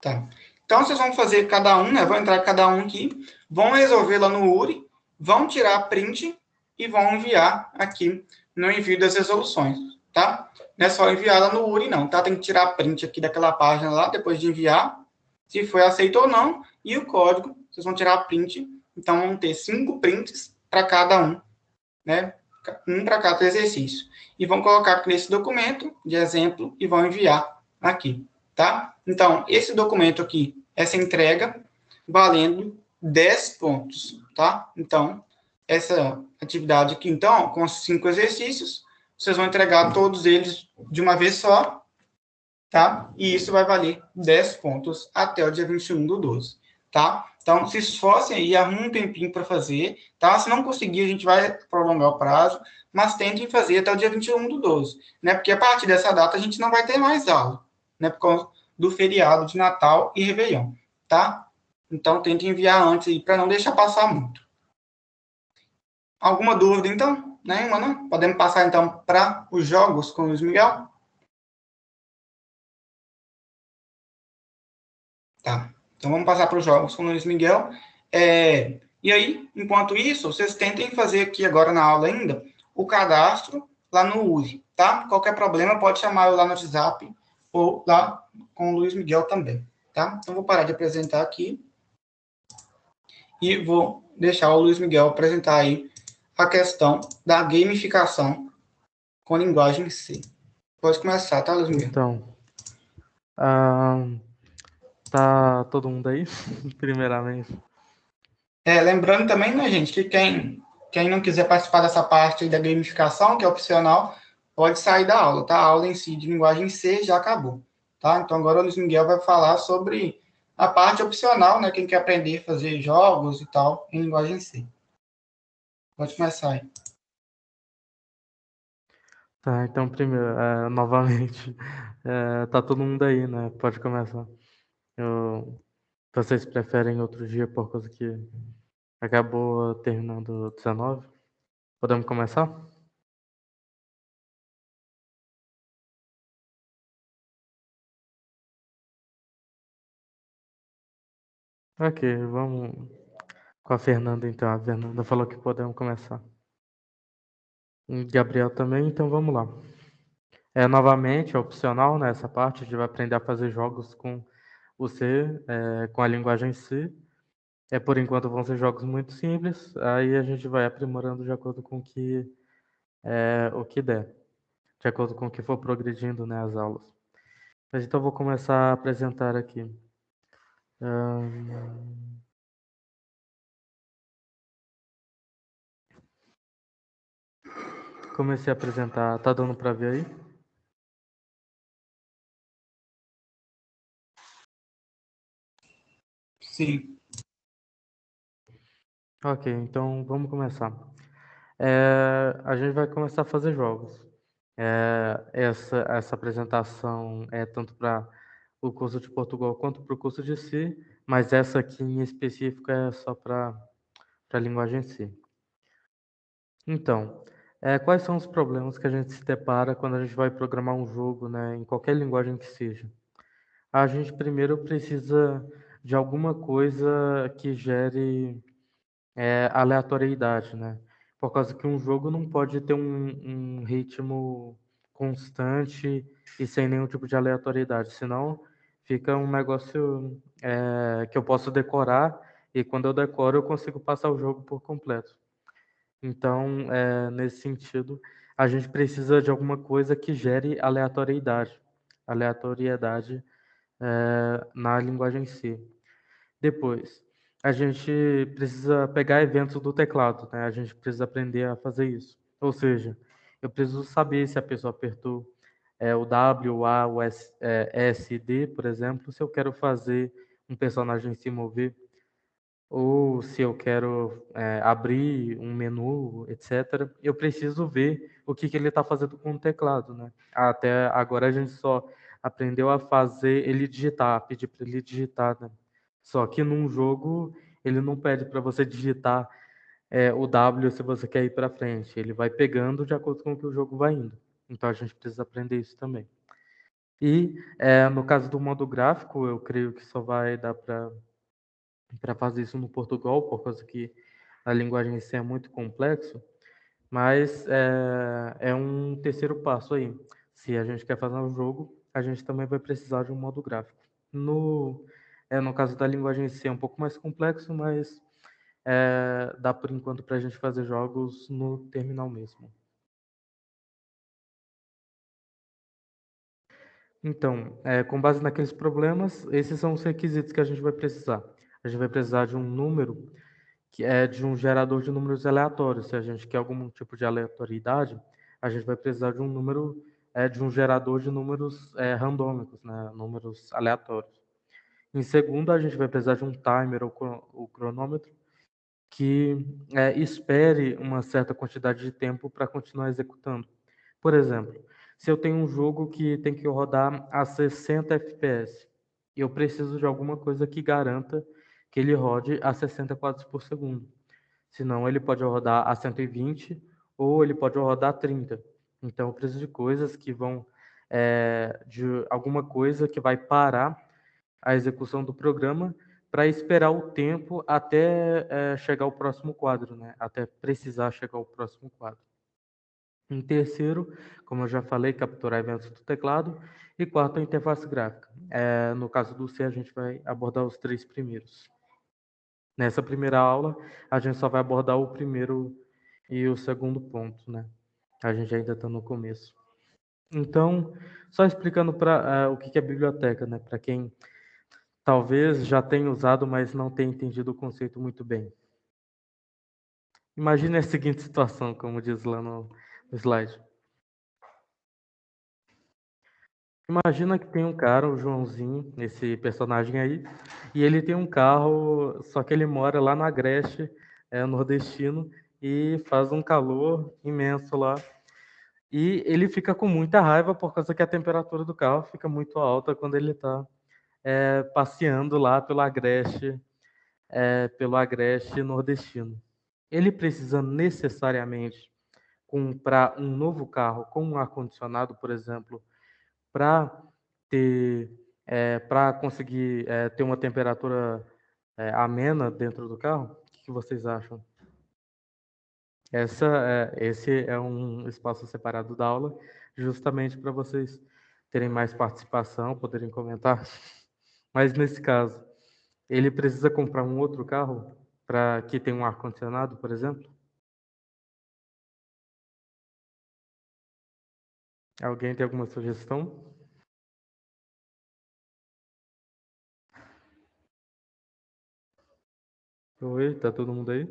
Speaker 1: Tá. Então, vocês vão fazer cada um, né? Vão entrar cada um aqui, vão resolver lá no URI, vão tirar a print e vão enviar aqui no envio das resoluções, tá? Não é só enviar lá no URI, não, tá? Tem que tirar a print aqui daquela página lá, depois de enviar, se foi aceito ou não, e o código, vocês vão tirar a print, então vão ter 5 prints para cada um, né? Um para cada exercício. E vão colocar aqui nesse documento de exemplo e vão enviar aqui, tá? Então, esse documento aqui, essa entrega, valendo 10 pontos, tá? Então, essa atividade aqui, então, com os 5 exercícios, vocês vão entregar todos eles de uma vez só, tá? E isso vai valer 10 pontos até o dia 21/12, tá? Então, se esforcem aí, arrumem um tempinho para fazer, tá? Se não conseguir, a gente vai prolongar o prazo, mas tentem fazer até o dia 21/12, né? Porque a partir dessa data a gente não vai ter mais aula, né? Por causa do feriado de Natal e Réveillon, tá? Então, tentem enviar antes aí, para não deixar passar muito. Alguma dúvida, então? Nenhuma, não? Podemos passar, então, para os jogos com o Luiz Miguel? Tá. Então, vamos passar para os jogos com o Luiz Miguel. E aí, enquanto isso, vocês tentem fazer aqui agora na aula ainda o cadastro lá no USE, tá? Qualquer problema, pode chamar eu lá no WhatsApp ou lá com o Luiz Miguel também, tá? Então, vou parar de apresentar aqui e vou deixar o Luiz Miguel apresentar aí a questão da gamificação com linguagem C. Pode começar, tá, Luiz Miguel?
Speaker 2: Então, tá todo mundo aí, primeiramente?
Speaker 1: Lembrando também, né, gente, que quem não quiser participar dessa parte aí da gamificação, que é opcional, pode sair da aula, tá? A aula em si de linguagem C já acabou, tá? Então, agora o Luiz Miguel vai falar sobre a parte opcional, né? Quem quer aprender a fazer jogos e tal em linguagem C. Pode começar aí.
Speaker 2: Tá, então, primeiro, novamente, tá todo mundo aí, né? Pode começar. Vocês preferem outro dia por causa que acabou terminando 19? Podemos começar? Ok, vamos com a Fernanda então. A Fernanda falou que podemos começar. Gabriel também, então vamos lá. Novamente, é opcional, né? Essa parte, a gente vai aprender a fazer jogos com o C, com a linguagem C. Por enquanto vão ser jogos muito simples, aí a gente vai aprimorando de acordo com o que der, de acordo com o que for progredindo, né, as aulas. Mas então eu vou começar a apresentar aqui. Comecei a apresentar, tá dando para ver aí?
Speaker 1: Sim.
Speaker 2: Ok, então vamos começar. A gente vai começar a fazer jogos. Essa apresentação é tanto para o curso de Portugal quanto para o curso de C, mas essa aqui em específico é só para a linguagem C. Então, quais são os problemas que a gente se depara quando a gente vai programar um jogo, né, em qualquer linguagem que seja? A gente primeiro precisa de alguma coisa que gere aleatoriedade, né? Por causa que um jogo não pode ter um ritmo constante e sem nenhum tipo de aleatoriedade, senão fica um negócio que eu posso decorar e quando eu decoro eu consigo passar o jogo por completo. Então, nesse sentido, a gente precisa de alguma coisa que gere aleatoriedade na linguagem C. Depois, a gente precisa pegar eventos do teclado, né? A gente precisa aprender a fazer isso. Ou seja, eu preciso saber se a pessoa apertou o W, o A, o S, D, por exemplo, se eu quero fazer um personagem se mover, ou se eu quero abrir um menu, etc. Eu preciso ver o que ele está fazendo com o teclado, né? Até agora a gente só aprendeu a fazer ele digitar, pedir para ele digitar, né? Só que num jogo ele não pede para você digitar o W se você quer ir para frente. Ele vai pegando de acordo com o que o jogo vai indo. Então a gente precisa aprender isso também. E no caso do modo gráfico, eu creio que só vai dar para fazer isso no Portugal, por causa que a linguagem em si é muito complexo, mas é um terceiro passo aí. Se a gente quer fazer um jogo, a gente também vai precisar de um modo gráfico. No caso da linguagem em si é um pouco mais complexo, mas dá por enquanto para a gente fazer jogos no terminal mesmo. Então, com base naqueles problemas, esses são os requisitos que a gente vai precisar. A gente vai precisar de um número que é de um gerador de números aleatórios. Se a gente quer algum tipo de aleatoriedade, a gente vai precisar de um número, de um gerador de números randômicos, né? Números aleatórios. Em segundo, a gente vai precisar de um timer ou cronômetro que espere uma certa quantidade de tempo para continuar executando. Por exemplo, se eu tenho um jogo que tem que rodar a 60 FPS, eu preciso de alguma coisa que garanta que ele rode a 60 quadros por segundo. Senão ele pode rodar a 120 ou ele pode rodar a 30. Então eu preciso de coisas que vão de alguma coisa que vai parar a execução do programa para esperar o tempo até chegar ao próximo quadro, né? Até precisar chegar ao próximo quadro. Em terceiro, como eu já falei, capturar eventos do teclado. E quarto, a interface gráfica. No caso do C, a gente vai abordar os três primeiros. Nessa primeira aula, a gente só vai abordar o primeiro e o segundo ponto, né? A gente ainda está no começo. Então, só explicando o que é biblioteca, né? Para quem talvez já tenha usado, mas não tenha entendido o conceito muito bem. Imagine a seguinte situação, como diz lá no slide. Imagina que tem um cara, o Joãozinho, esse personagem aí, e ele tem um carro, só que ele mora lá no Agreste, nordestino, e faz um calor imenso lá. E ele fica com muita raiva por causa que a temperatura do carro fica muito alta quando ele está passeando lá pelo Agreste nordestino. Ele precisa necessariamente comprar um novo carro com um ar-condicionado, por exemplo, para para conseguir ter uma temperatura amena dentro do carro? O que vocês acham? Esse é um espaço separado da aula, justamente para vocês terem mais participação, poderem comentar. Mas nesse caso, ele precisa comprar um outro carro para que tenha um ar-condicionado, por exemplo? Alguém tem alguma sugestão? Oi, tá todo mundo aí?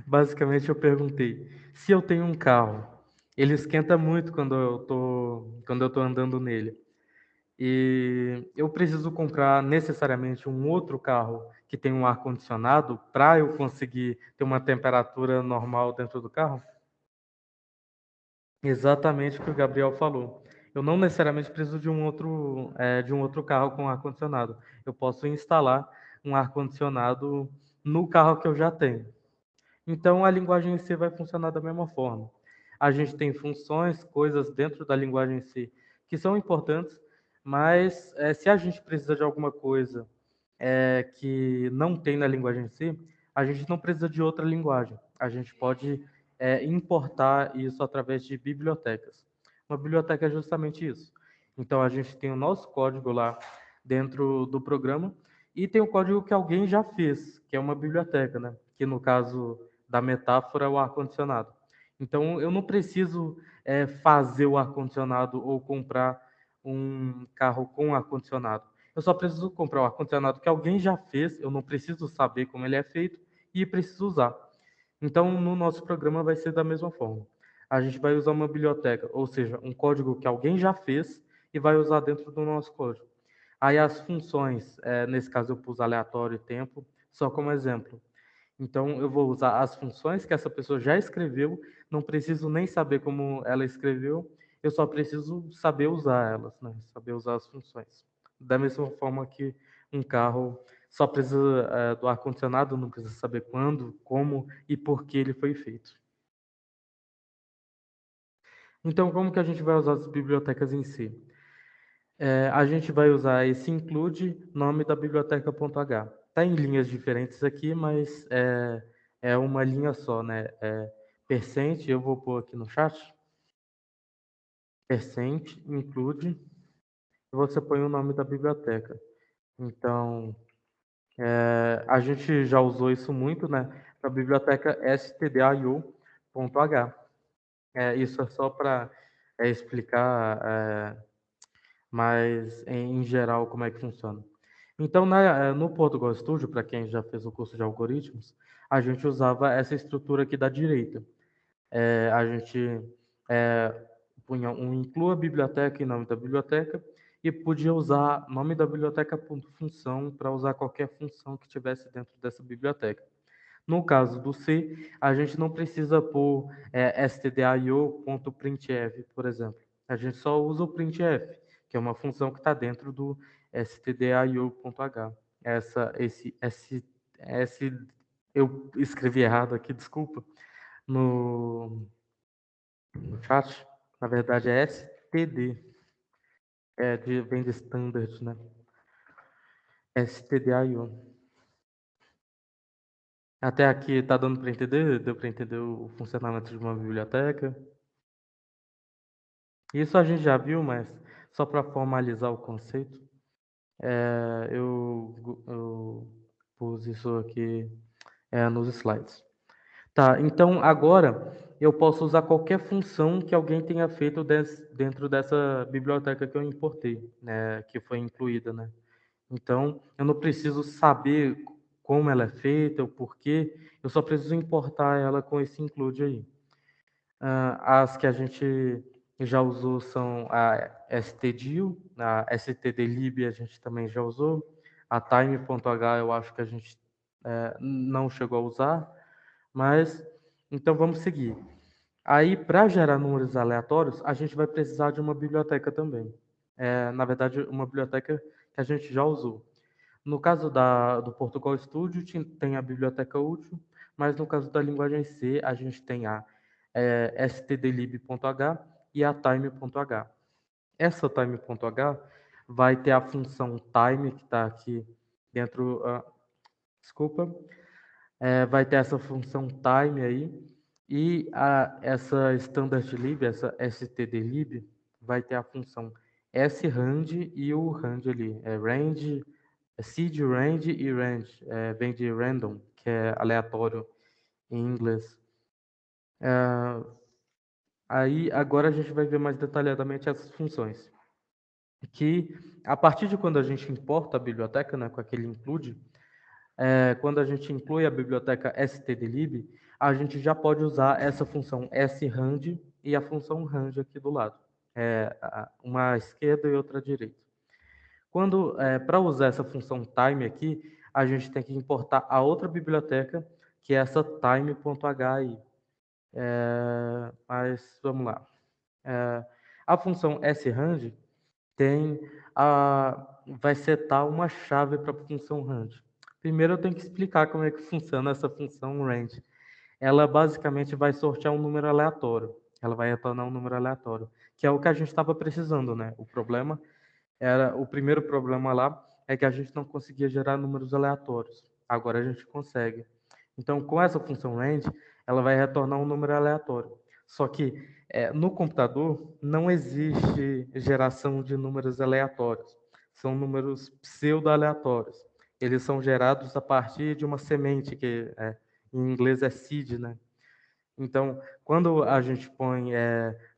Speaker 2: Basicamente, eu perguntei: se eu tenho um carro, ele esquenta muito quando eu tô andando nele. E eu preciso comprar necessariamente um outro carro que tenha um ar-condicionado para eu conseguir ter uma temperatura normal dentro do carro? Exatamente o que o Gabriel falou. Eu não necessariamente preciso de um outro carro com ar-condicionado. Eu posso instalar um ar-condicionado no carro que eu já tenho. Então, a linguagem em C vai funcionar da mesma forma. A gente tem funções, coisas dentro da linguagem em C que são importantes, mas se a gente precisa de alguma coisa que não tem na linguagem em C, a gente não precisa de outra linguagem. A gente pode importar isso através de bibliotecas. Uma biblioteca é justamente isso. Então, a gente tem o nosso código lá dentro do programa e tem o código que alguém já fez, que é uma biblioteca, né? Que no caso da metáfora é o ar-condicionado. Então, eu não preciso fazer o ar-condicionado ou comprar um carro com ar-condicionado. Eu só preciso comprar o ar-condicionado que alguém já fez, eu não preciso saber como ele é feito e preciso usar. Então, no nosso programa vai ser da mesma forma. A gente vai usar uma biblioteca, ou seja, um código que alguém já fez e vai usar dentro do nosso código. Aí as funções, nesse caso eu pus aleatório e tempo, só como exemplo. Então, eu vou usar as funções que essa pessoa já escreveu, não preciso nem saber como ela escreveu, eu só preciso saber usar elas, né? Saber usar as funções. Da mesma forma que um carro só precisa do ar-condicionado, não precisa saber quando, como e por que ele foi feito. Então, como que a gente vai usar as bibliotecas em si? A gente vai usar esse include nome da biblioteca.h. Está em linhas diferentes aqui, mas é uma linha só, né? Percent, eu vou pôr aqui no chat. Percent, include, e você põe o nome da biblioteca. Então, a gente já usou isso muito, né? Para a biblioteca stdio.h. Isso é só para explicar mas em geral como é que funciona. Então, no Portugal Studio, para quem já fez o curso de algoritmos, a gente usava essa estrutura aqui da direita. A gente punha um inclua biblioteca em nome da biblioteca e podia usar nome da biblioteca ponto função para usar qualquer função que tivesse dentro dessa biblioteca. No caso do C, a gente não precisa pôr stdio.printf, por exemplo. A gente só usa o printf, que é uma função que está dentro do stdio.h. Eu escrevi errado aqui, desculpa, no chat. Na verdade é std, vem de standard, né? stdio. Até aqui está dando para entender? Deu para entender o funcionamento de uma biblioteca? Isso a gente já viu, mas só para formalizar o conceito, eu pus isso aqui nos slides. Tá, então agora eu posso usar qualquer função que alguém tenha feito dentro dessa biblioteca que eu importei, né, que foi incluída, né? Então eu não preciso saber como ela é feita, o porquê, eu só preciso importar ela com esse include aí. As que a gente já usou são a stdio, a stdlib a gente também já usou, a time.h eu acho que a gente não chegou a usar, mas então vamos seguir. Aí, para gerar números aleatórios, a gente vai precisar de uma biblioteca também. Na verdade, uma biblioteca que a gente já usou. No caso do Portugal Studio, tem a biblioteca útil, mas no caso da linguagem C, a gente tem a stdlib.h e a time.h. Essa time.h vai ter a função time, que está aqui dentro, desculpa, vai ter essa função time aí, e essa standardlib, essa stdlib, vai ter a função srand e o rand ali, range, seed range e range, vem de random, que é aleatório em inglês. Aí agora a gente vai ver mais detalhadamente essas funções. Que a partir de quando a gente importa a biblioteca, né, com aquele include, quando a gente inclui a biblioteca stdlib, a gente já pode usar essa função srand e a função rand aqui do lado. Uma à esquerda e outra à direita. Para usar essa função time aqui, a gente tem que importar a outra biblioteca, que é essa time.h aí. Mas vamos lá. A função srand vai setar uma chave para a função rand. Primeiro eu tenho que explicar como é que funciona essa função rand. Ela basicamente vai sortear um número aleatório. Ela vai retornar um número aleatório, que é o que a gente estava precisando, né? O primeiro problema lá é que a gente não conseguia gerar números aleatórios. Agora a gente consegue. Então, com essa função rand, ela vai retornar um número aleatório. Só que no computador não existe geração de números aleatórios. São números pseudo-aleatórios. Eles são gerados a partir de uma semente, que em inglês é seed, né? Então, quando a gente põe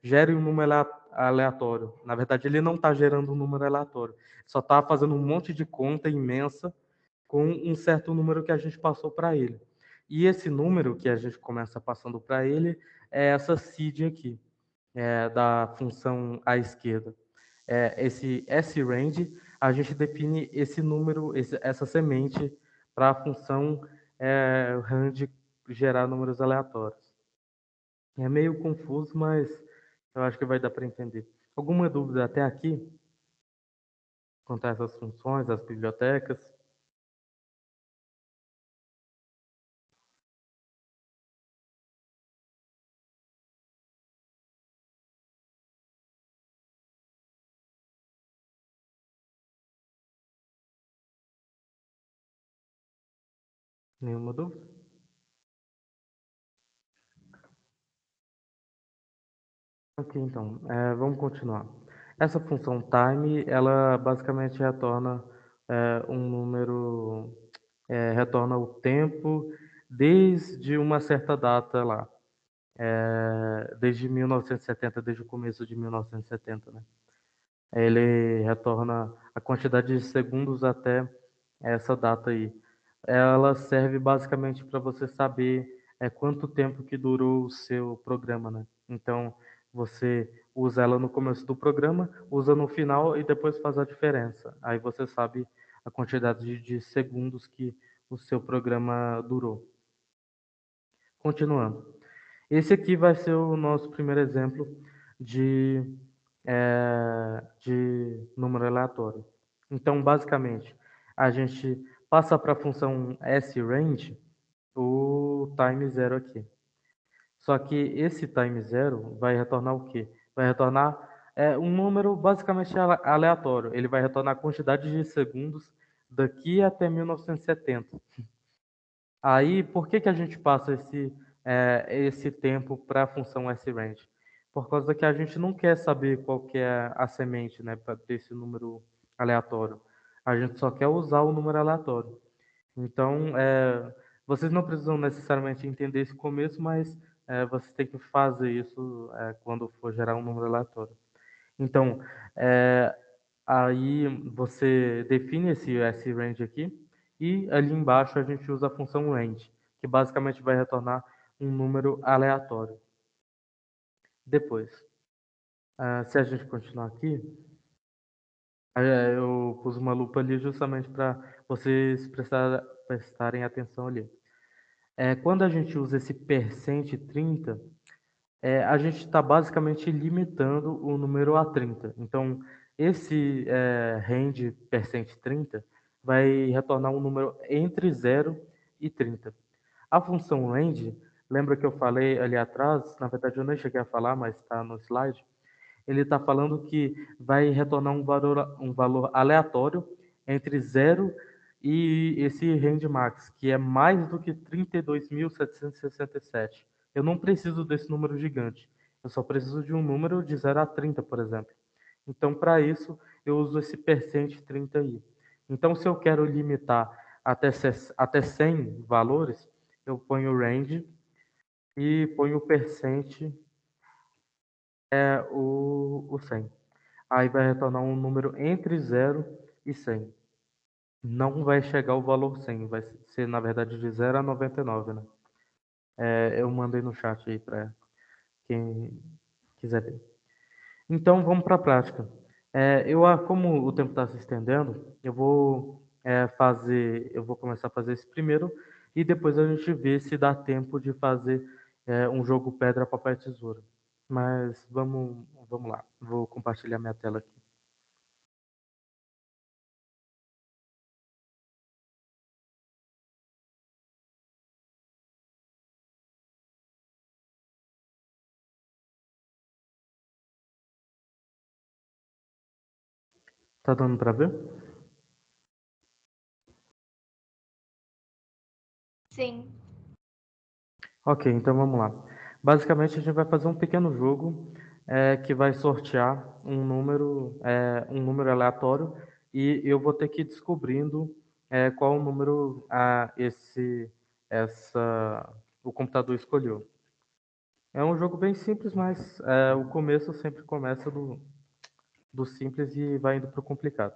Speaker 2: gere um número aleatório, na verdade ele não está gerando um número aleatório, só está fazendo um monte de conta imensa com um certo número que a gente passou para ele. E esse número que a gente começa passando para ele é essa seed aqui, da função à esquerda. Esse srand, a gente define esse número, essa semente para a função RAND gerar números aleatórios. É meio confuso, mas eu acho que vai dar para entender. Alguma dúvida até aqui quanto a essas funções, as bibliotecas? Nenhuma dúvida? Ok, então, vamos continuar. Essa função time, ela basicamente retorna um número, retorna o tempo desde uma certa data lá, desde 1970, desde o começo de 1970, né? Ele retorna a quantidade de segundos até essa data aí. Ela serve basicamente para você saber quanto tempo que durou o seu programa, né? Então, você usa ela no começo do programa, usa no final e depois faz a diferença. Aí você sabe a quantidade de segundos que o seu programa durou. Continuando. Esse aqui vai ser o nosso primeiro exemplo de número aleatório. Então, basicamente, a gente passa para a função sRange o time zero aqui. Só que esse time zero vai retornar o quê? Vai retornar um número basicamente aleatório. Ele vai retornar a quantidade de segundos daqui até 1970. Aí, por que que a gente passa esse tempo para a função sRange? Por causa que a gente não quer saber qual que é a semente, né, para ter esse número aleatório. A gente só quer usar o número aleatório. Então, vocês não precisam necessariamente entender esse começo, mas vocês têm que fazer isso quando for gerar um número aleatório. Então, é, aí você define esse sRange aqui e ali embaixo a gente usa a função range, que basicamente vai retornar um número aleatório. Depois, se a gente continuar aqui, eu pus uma lupa ali justamente para vocês prestarem atenção ali. Quando a gente usa esse percent 30, a gente está basicamente limitando o número a 30. Então, esse range percent 30 vai retornar um número entre 0 e 30. A função range, lembra que eu falei ali atrás, na verdade eu nem cheguei a falar, mas está no slide, ele está falando que vai retornar um valor aleatório entre 0 e esse range max, que é mais do que 32.767. Eu não preciso desse número gigante. Eu só preciso de um número de 0 a 30, por exemplo. Então, para isso, eu uso esse percent 30 aí. Então, se eu quero limitar até 100 valores, eu ponho range e ponho o percent o 100. Aí vai retornar um número entre 0 e 100. Não vai chegar ao valor 100, vai ser, na verdade, de 0 a 99, né? Eu mandei no chat aí para quem quiser ver. Então, vamos para a prática. Como o tempo está se estendendo, eu vou começar a fazer esse primeiro e depois a gente vê se dá tempo de fazer um jogo pedra, papel e tesoura. Mas vamos lá. Vou compartilhar minha tela aqui. Tá dando para ver?
Speaker 3: Sim.
Speaker 2: Ok, então vamos lá. Basicamente, a gente vai fazer um pequeno jogo que vai sortear um número aleatório e eu vou ter que ir descobrindo qual número o computador escolheu. É um jogo bem simples, mas o começo sempre começa do simples e vai indo para o complicado.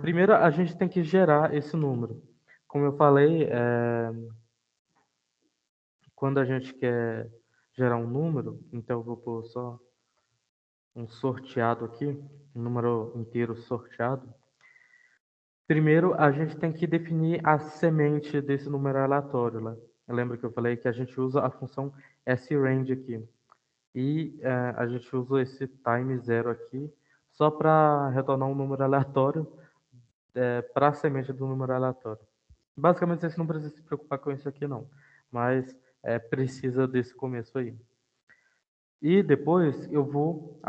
Speaker 2: Primeiro, a gente tem que gerar esse número. Como eu falei, quando a gente quer gerar um número, então eu vou pôr só um sorteado aqui, um número inteiro sorteado. Primeiro, a gente tem que definir a semente desse número aleatório lá. Lembra que eu falei que a gente usa a função sRange aqui. E a gente usa esse time zero aqui só para retornar um número aleatório para a semente do número aleatório. Basicamente, você não precisa se preocupar com isso aqui, não. Mas precisa desse começo aí. E depois eu vou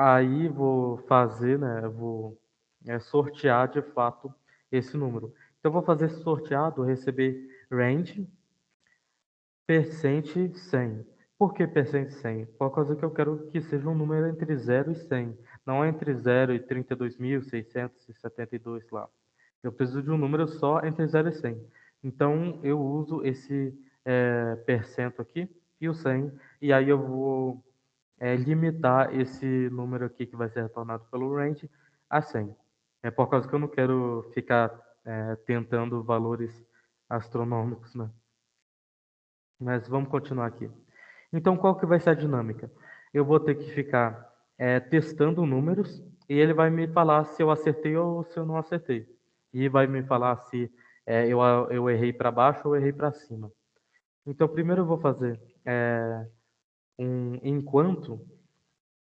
Speaker 2: fazer, né? Eu vou sortear de fato esse número. Então, eu vou fazer esse sorteado, receber range percent 100. Por que percent 100? Por causa que eu quero que seja um número entre 0 e 100. Não entre 0 e 32.672 lá. Eu preciso de um número só entre 0 e 100. Então, eu uso esse percento aqui e o 100. E aí eu vou limitar esse número aqui que vai ser retornado pelo range a 100. É por causa que eu não quero ficar tentando valores astronômicos, né? Mas vamos continuar aqui. Então, qual que vai ser a dinâmica? Eu vou ter que ficar testando números e ele vai me falar se eu acertei ou se eu não acertei. E vai me falar se eu errei para baixo ou errei para cima. Então, primeiro eu vou fazer um enquanto.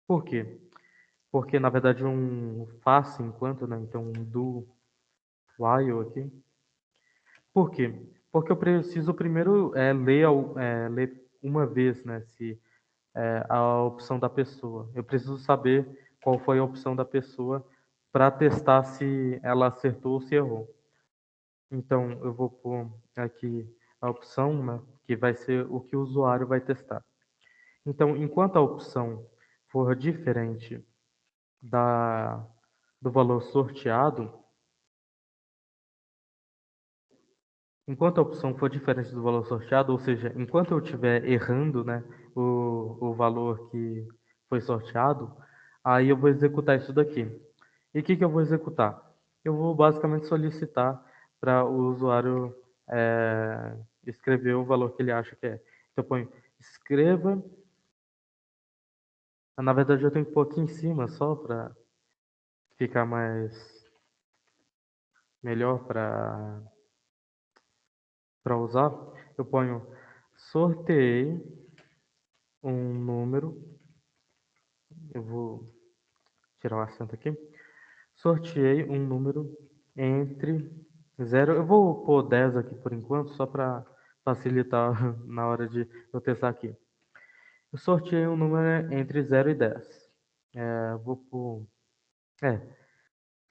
Speaker 2: Por quê? Porque, na verdade, um faça enquanto, né? Então, um do while aqui. Por quê? Porque eu preciso primeiro ler uma vez, né? Se a opção da pessoa. Eu preciso saber qual foi a opção da pessoa para testar se ela acertou ou se errou. Então, eu vou pôr aqui a opção, né, que vai ser o que o usuário vai testar. Então, enquanto a opção for diferente do valor sorteado, enquanto a opção for diferente do valor sorteado, ou seja, enquanto eu estiver errando, né, o valor que foi sorteado, aí eu vou executar isso daqui. E o que eu vou executar? Eu vou basicamente solicitar para o usuário escrever o valor que ele acha que é. Então eu ponho escreva. Na verdade eu tenho que pôr aqui em cima só para ficar mais melhor para usar. Eu ponho sorteei um número. Eu vou tirar o acento aqui. Sorteei um número entre 0. Eu vou pôr 10 aqui por enquanto, só para facilitar na hora de eu testar aqui. Eu sorteei um número entre 0 e 10. Vou pôr.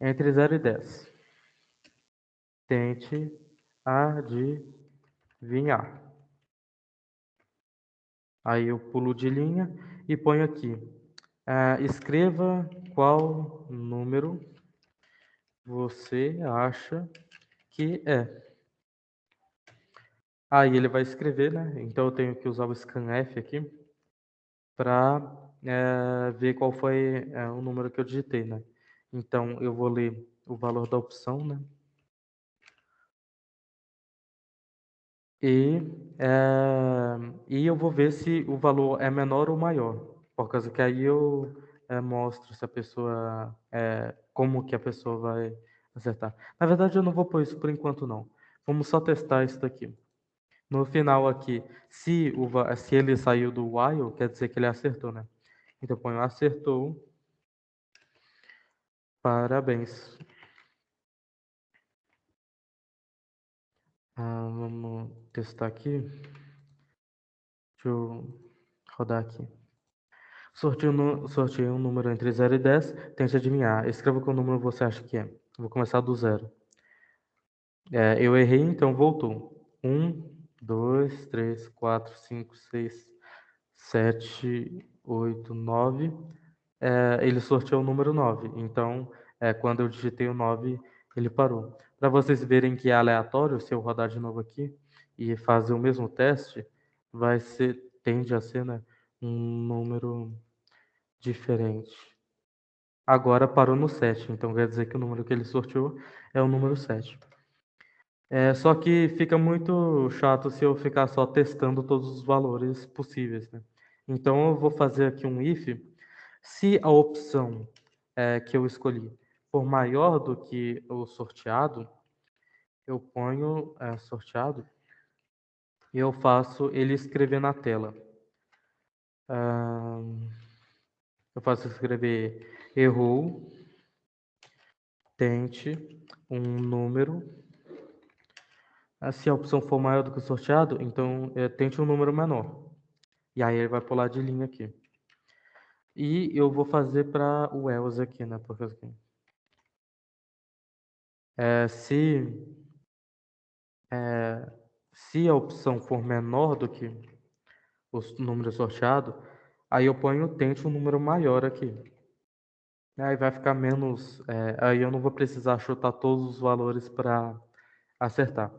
Speaker 2: Entre 0 e 10. Tente adivinhar. Aí eu pulo de linha e ponho aqui. Escreva qual número você acha que é. Aí ele vai escrever, né? Então eu tenho que usar o scanf aqui para ver qual foi o número que eu digitei, né? Então eu vou ler o valor da opção, né? E, e eu vou ver se o valor é menor ou maior, por causa que aí eu mostro se a pessoa como que a pessoa vai acertar. Na verdade eu não vou pôr isso por enquanto não. Vamos só testar isso daqui. No final aqui, se ele saiu do while, quer dizer que ele acertou, né? Então eu ponho acertou. Parabéns. Vamos testar aqui. Deixa eu rodar aqui. Sorteio um número entre 0 e 10. Tente adivinhar. Escreva qual número você acha que é. Vou começar do 0. Eu errei, então voltou. 1, 2, 3, 4, 5, 6, 7, 8, 9. Ele sorteou o número 9. Então, quando eu digitei o 9, ele parou. Para vocês verem que é aleatório, se eu rodar de novo aqui e fazer o mesmo teste, tende a ser, né, um número diferente. Agora parou no 7, então quer dizer que o número que ele sorteou é o número 7. Só que fica muito chato se eu ficar só testando todos os valores possíveis, né? Então eu vou fazer aqui um if. Se a opção que eu escolhi for maior do que o sorteado, eu ponho sorteado e eu faço ele escrever na tela. Eu faço escrever errou, tente um número. Se a opção for maior do que o sorteado, então tente um número menor. E aí ele vai pular de linha aqui. E eu vou fazer para o else aqui, né? Porque assim, se a opção for menor do que o número sorteado, aí eu ponho tente um número maior aqui. Aí vai ficar menos. Aí eu não vou precisar chutar todos os valores para acertar.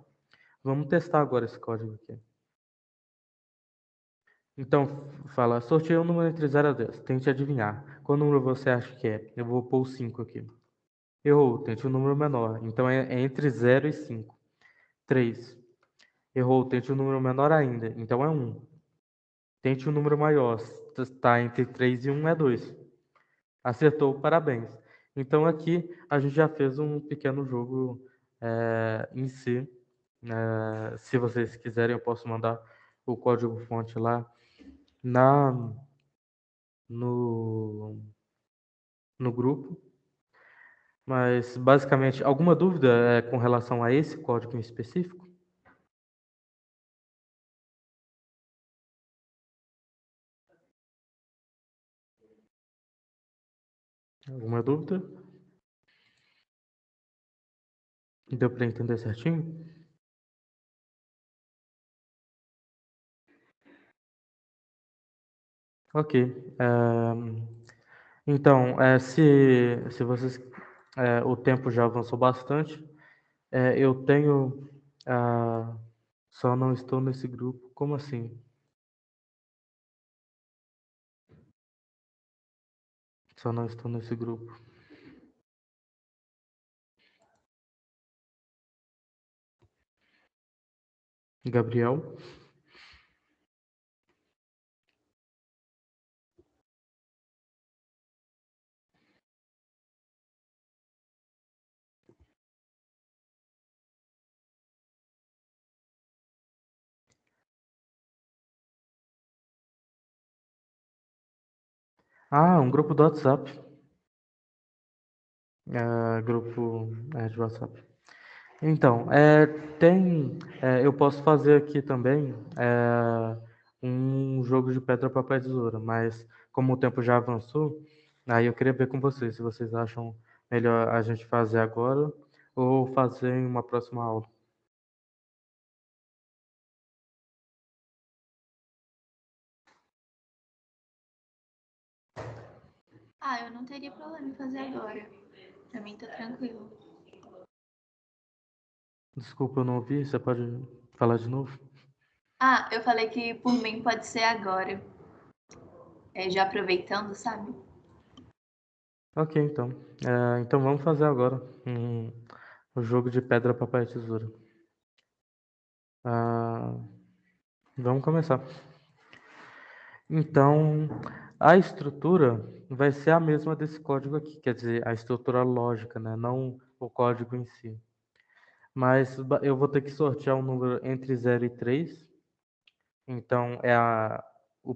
Speaker 2: Vamos testar agora esse código aqui. Então, fala, sorteia um número entre 0 a 10. Tente adivinhar. Qual número você acha que é? Eu vou pôr o 5 aqui. Errou, tente um número menor. Então é entre 0 e 5. 3. Errou, tente um número menor ainda. Então é 1. Tente um número maior. Está entre 3 e 1 é 2. Acertou, parabéns. Então aqui a gente já fez um pequeno jogo em si. Se vocês quiserem, eu posso mandar o código-fonte lá no, no grupo. Mas basicamente, alguma dúvida com relação a esse código em específico? Alguma dúvida? Deu para entender certinho? Ok. Então, se vocês. O tempo já avançou bastante. Eu tenho. Só não estou nesse grupo. Como assim? Só não estou nesse grupo. Gabriel? Um grupo do WhatsApp. Grupo de WhatsApp. Então, eu posso fazer aqui também um jogo de pedra, papel e tesoura, mas como o tempo já avançou, aí eu queria ver com vocês se vocês acham melhor a gente fazer agora ou fazer em uma próxima aula.
Speaker 3: Eu não teria problema em fazer agora. Pra mim tá tranquilo.
Speaker 2: Desculpa, eu não ouvi, você pode falar de novo?
Speaker 3: Eu falei que por mim pode ser agora. Já aproveitando, sabe?
Speaker 2: Ok, então. Então vamos fazer agora o jogo de pedra, papel e tesoura. Vamos começar. Então, a estrutura vai ser a mesma desse código aqui, quer dizer, a estrutura lógica, né? Não o código em si. Mas eu vou ter que sortear um número entre 0 e 3. Então,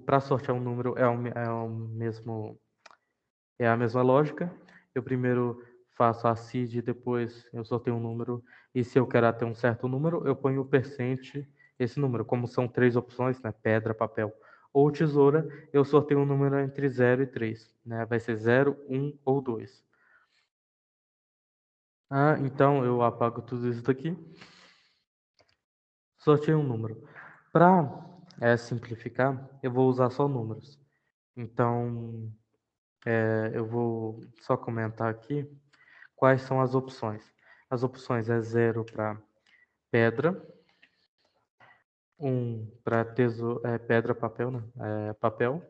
Speaker 2: para sortear um número é a mesma lógica. Eu primeiro faço a seed, depois eu sorteio um número. E se eu quero ter um certo número, eu ponho o percent, esse número. Como são 3 opções, né? Pedra, papel ou tesoura, eu sorteio um número entre 0 e 3. Né? Vai ser 0, 1 ou 2. Então eu apago tudo isso daqui. Sorteio um número. Para simplificar, eu vou usar só números. Então, eu vou só comentar aqui quais são as opções. As opções é 0 para pedra, 1 para pedra, papel, né? Papel,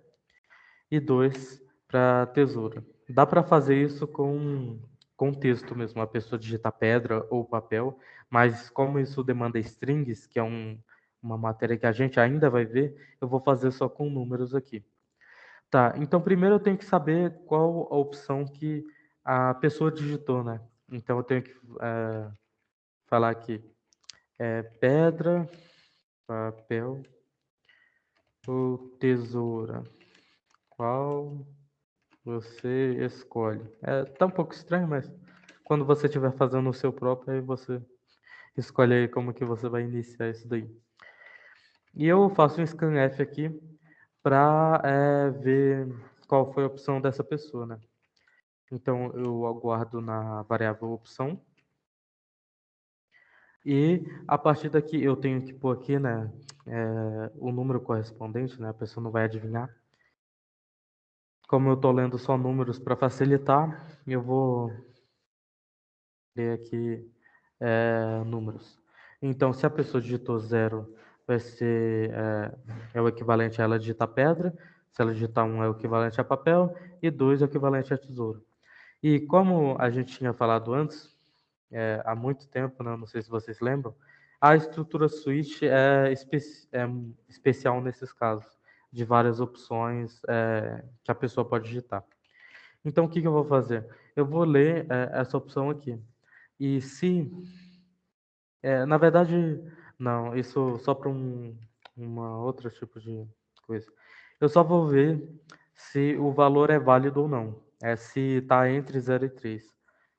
Speaker 2: e 2 para tesoura. Dá para fazer isso com texto mesmo, a pessoa digitar pedra ou papel, mas como isso demanda strings, que é uma matéria que a gente ainda vai ver, eu vou fazer só com números aqui. Tá, então primeiro eu tenho que saber qual a opção que a pessoa digitou, né? Então eu tenho que falar aqui. Pedra, papel ou tesoura? Qual você escolhe? Tá um pouco estranho, mas quando você estiver fazendo o seu próprio, aí você escolhe aí como que você vai iniciar isso daí. E eu faço um scanf aqui para ver qual foi a opção dessa pessoa, né? Então eu aguardo na variável opção. E a partir daqui eu tenho que pôr aqui, né, o número correspondente, né? A pessoa não vai adivinhar. Como eu estou lendo só números para facilitar, eu vou ler aqui números. Então, se a pessoa digitou 0, vai ser o equivalente a ela digitar pedra. Se ela digitar 1, é o equivalente a papel. E 2 é o equivalente a tesoura. E como a gente tinha falado antes, há muito tempo, né, não sei se vocês lembram, a estrutura switch é especial nesses casos, de várias opções que a pessoa pode digitar. Então, o que eu vou fazer? Eu vou ler essa opção aqui. E se... na verdade, não, isso só para uma outra tipo de coisa. Eu só vou ver se o valor é válido ou não. Se está entre 0 e 3.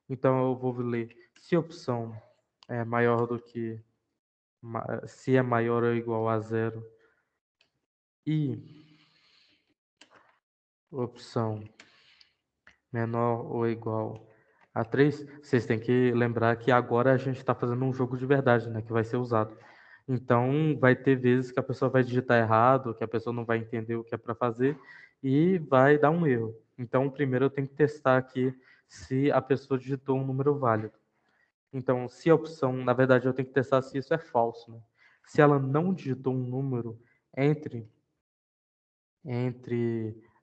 Speaker 2: Então, eu vou ler se a opção é maior do que... Se é maior ou igual a 0 e opção menor ou igual a 3, vocês têm que lembrar que agora a gente está fazendo um jogo de verdade, né, que vai ser usado. Então, vai ter vezes que a pessoa vai digitar errado, que a pessoa não vai entender o que é para fazer e vai dar um erro. Então, primeiro eu tenho que testar aqui se a pessoa digitou um número válido. Então, se a opção, na verdade, eu tenho que testar se isso é falso, né? Se ela não digitou um número entre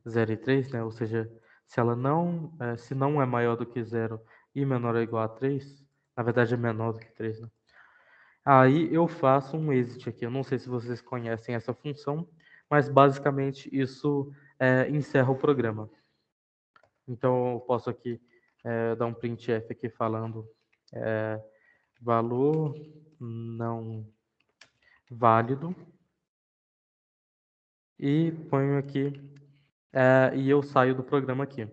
Speaker 2: 0 e 3, né? Ou seja, se não é maior do que 0 e menor ou igual a 3, na verdade é menor do que 3, né? Aí eu faço um exit aqui. Eu não sei se vocês conhecem essa função, mas basicamente isso encerra o programa. Então eu posso aqui dar um printf aqui falando valor não válido e ponho aqui e eu saio do programa aqui.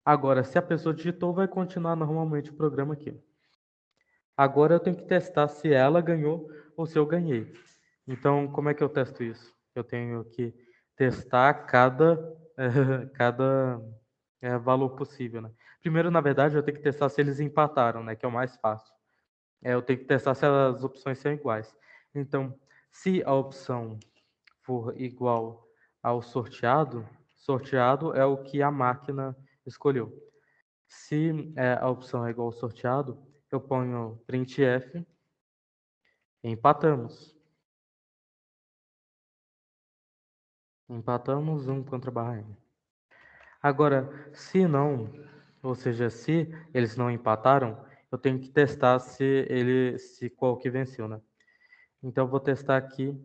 Speaker 2: Agora, se a pessoa digitou, vai continuar normalmente o programa aqui. Agora eu tenho que testar se ela ganhou ou se eu ganhei. Então, como é que eu testo isso? Eu tenho que testar cada valor possível, né? Primeiro, na verdade, eu tenho que testar se eles empataram, né? Que é o mais fácil. Eu tenho que testar se as opções são iguais. Então, se a opção for igual ao sorteado, sorteado é o que a máquina escolheu. Se a opção é igual ao sorteado, eu ponho printf, empatamos. Empatamos 1 contra barra n. Agora, se não, ou seja, se eles não empataram, eu tenho que testar se qual que venceu, né? Então, eu vou testar aqui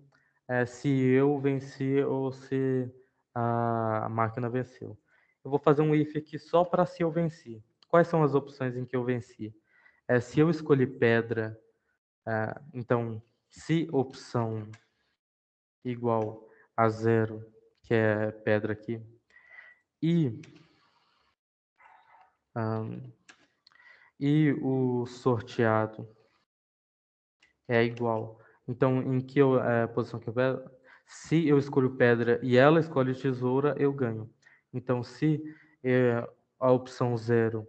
Speaker 2: se eu venci ou se a máquina venceu. Eu vou fazer um if aqui só para se eu venci. Quais são as opções em que eu venci? Se eu escolhi pedra, então, se opção igual a 0, que é pedra aqui, e, e o sorteado é igual. Então, em que posição que eu pego? Se eu escolho pedra e ela escolhe tesoura, eu ganho. Então, se a opção 0,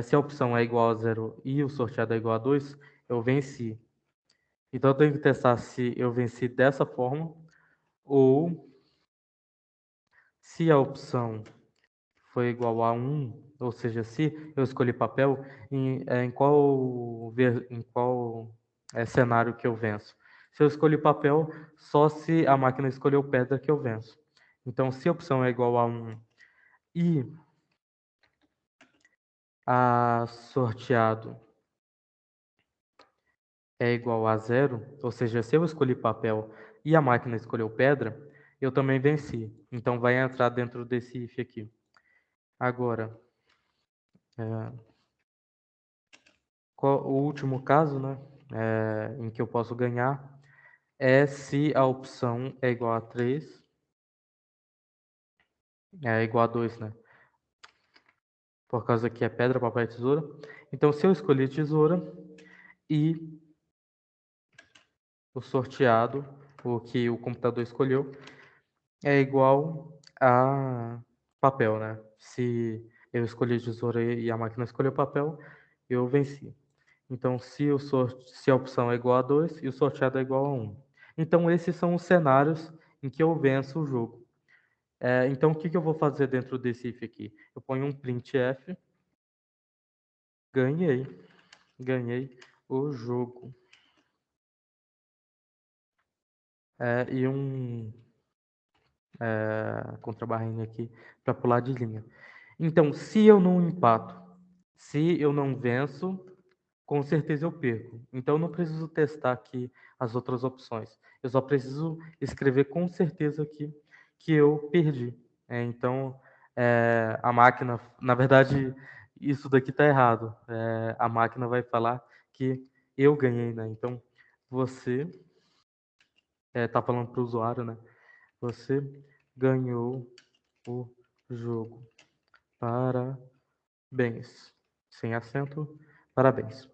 Speaker 2: se a opção é igual a 0 e o sorteado é igual a 2, eu venci. Então, eu tenho que testar se eu venci dessa forma ou se a opção foi igual a 1, ou seja, se eu escolhi papel, em qual cenário que eu venço. Se eu escolhi papel, só se a máquina escolheu pedra que eu venço. Então, se a opção é igual a 1 e a sorteado é igual a 0, ou seja, se eu escolhi papel e a máquina escolheu pedra, eu também venci. Então, vai entrar dentro desse if aqui. Agora, o último caso, né? em que eu posso ganhar é se a opção é igual a 3, é igual a 2, né? Por causa que é pedra, papel e tesoura. Então, se eu escolher tesoura e o sorteado, o que o computador escolheu, é igual a papel, né? Se eu escolher tesoura e a máquina escolheu papel, eu venci. Então, se a opção é igual a 2 e o sorteado é igual a 1. Então, esses são os cenários em que eu venço o jogo. Então, o que eu vou fazer dentro desse if aqui? Eu ponho um printf, ganhei o jogo. E um contrabarrinha aqui para pular de linha. Então, se eu não empato, se eu não venço, com certeza eu perco. Então, eu não preciso testar aqui as outras opções. Eu só preciso escrever com certeza aqui que eu perdi. Então, a máquina, na verdade, isso daqui está errado. A máquina vai falar que eu ganhei, né? Então, você está falando para o usuário, né? Você ganhou o jogo. Parabéns. Sem acento, parabéns.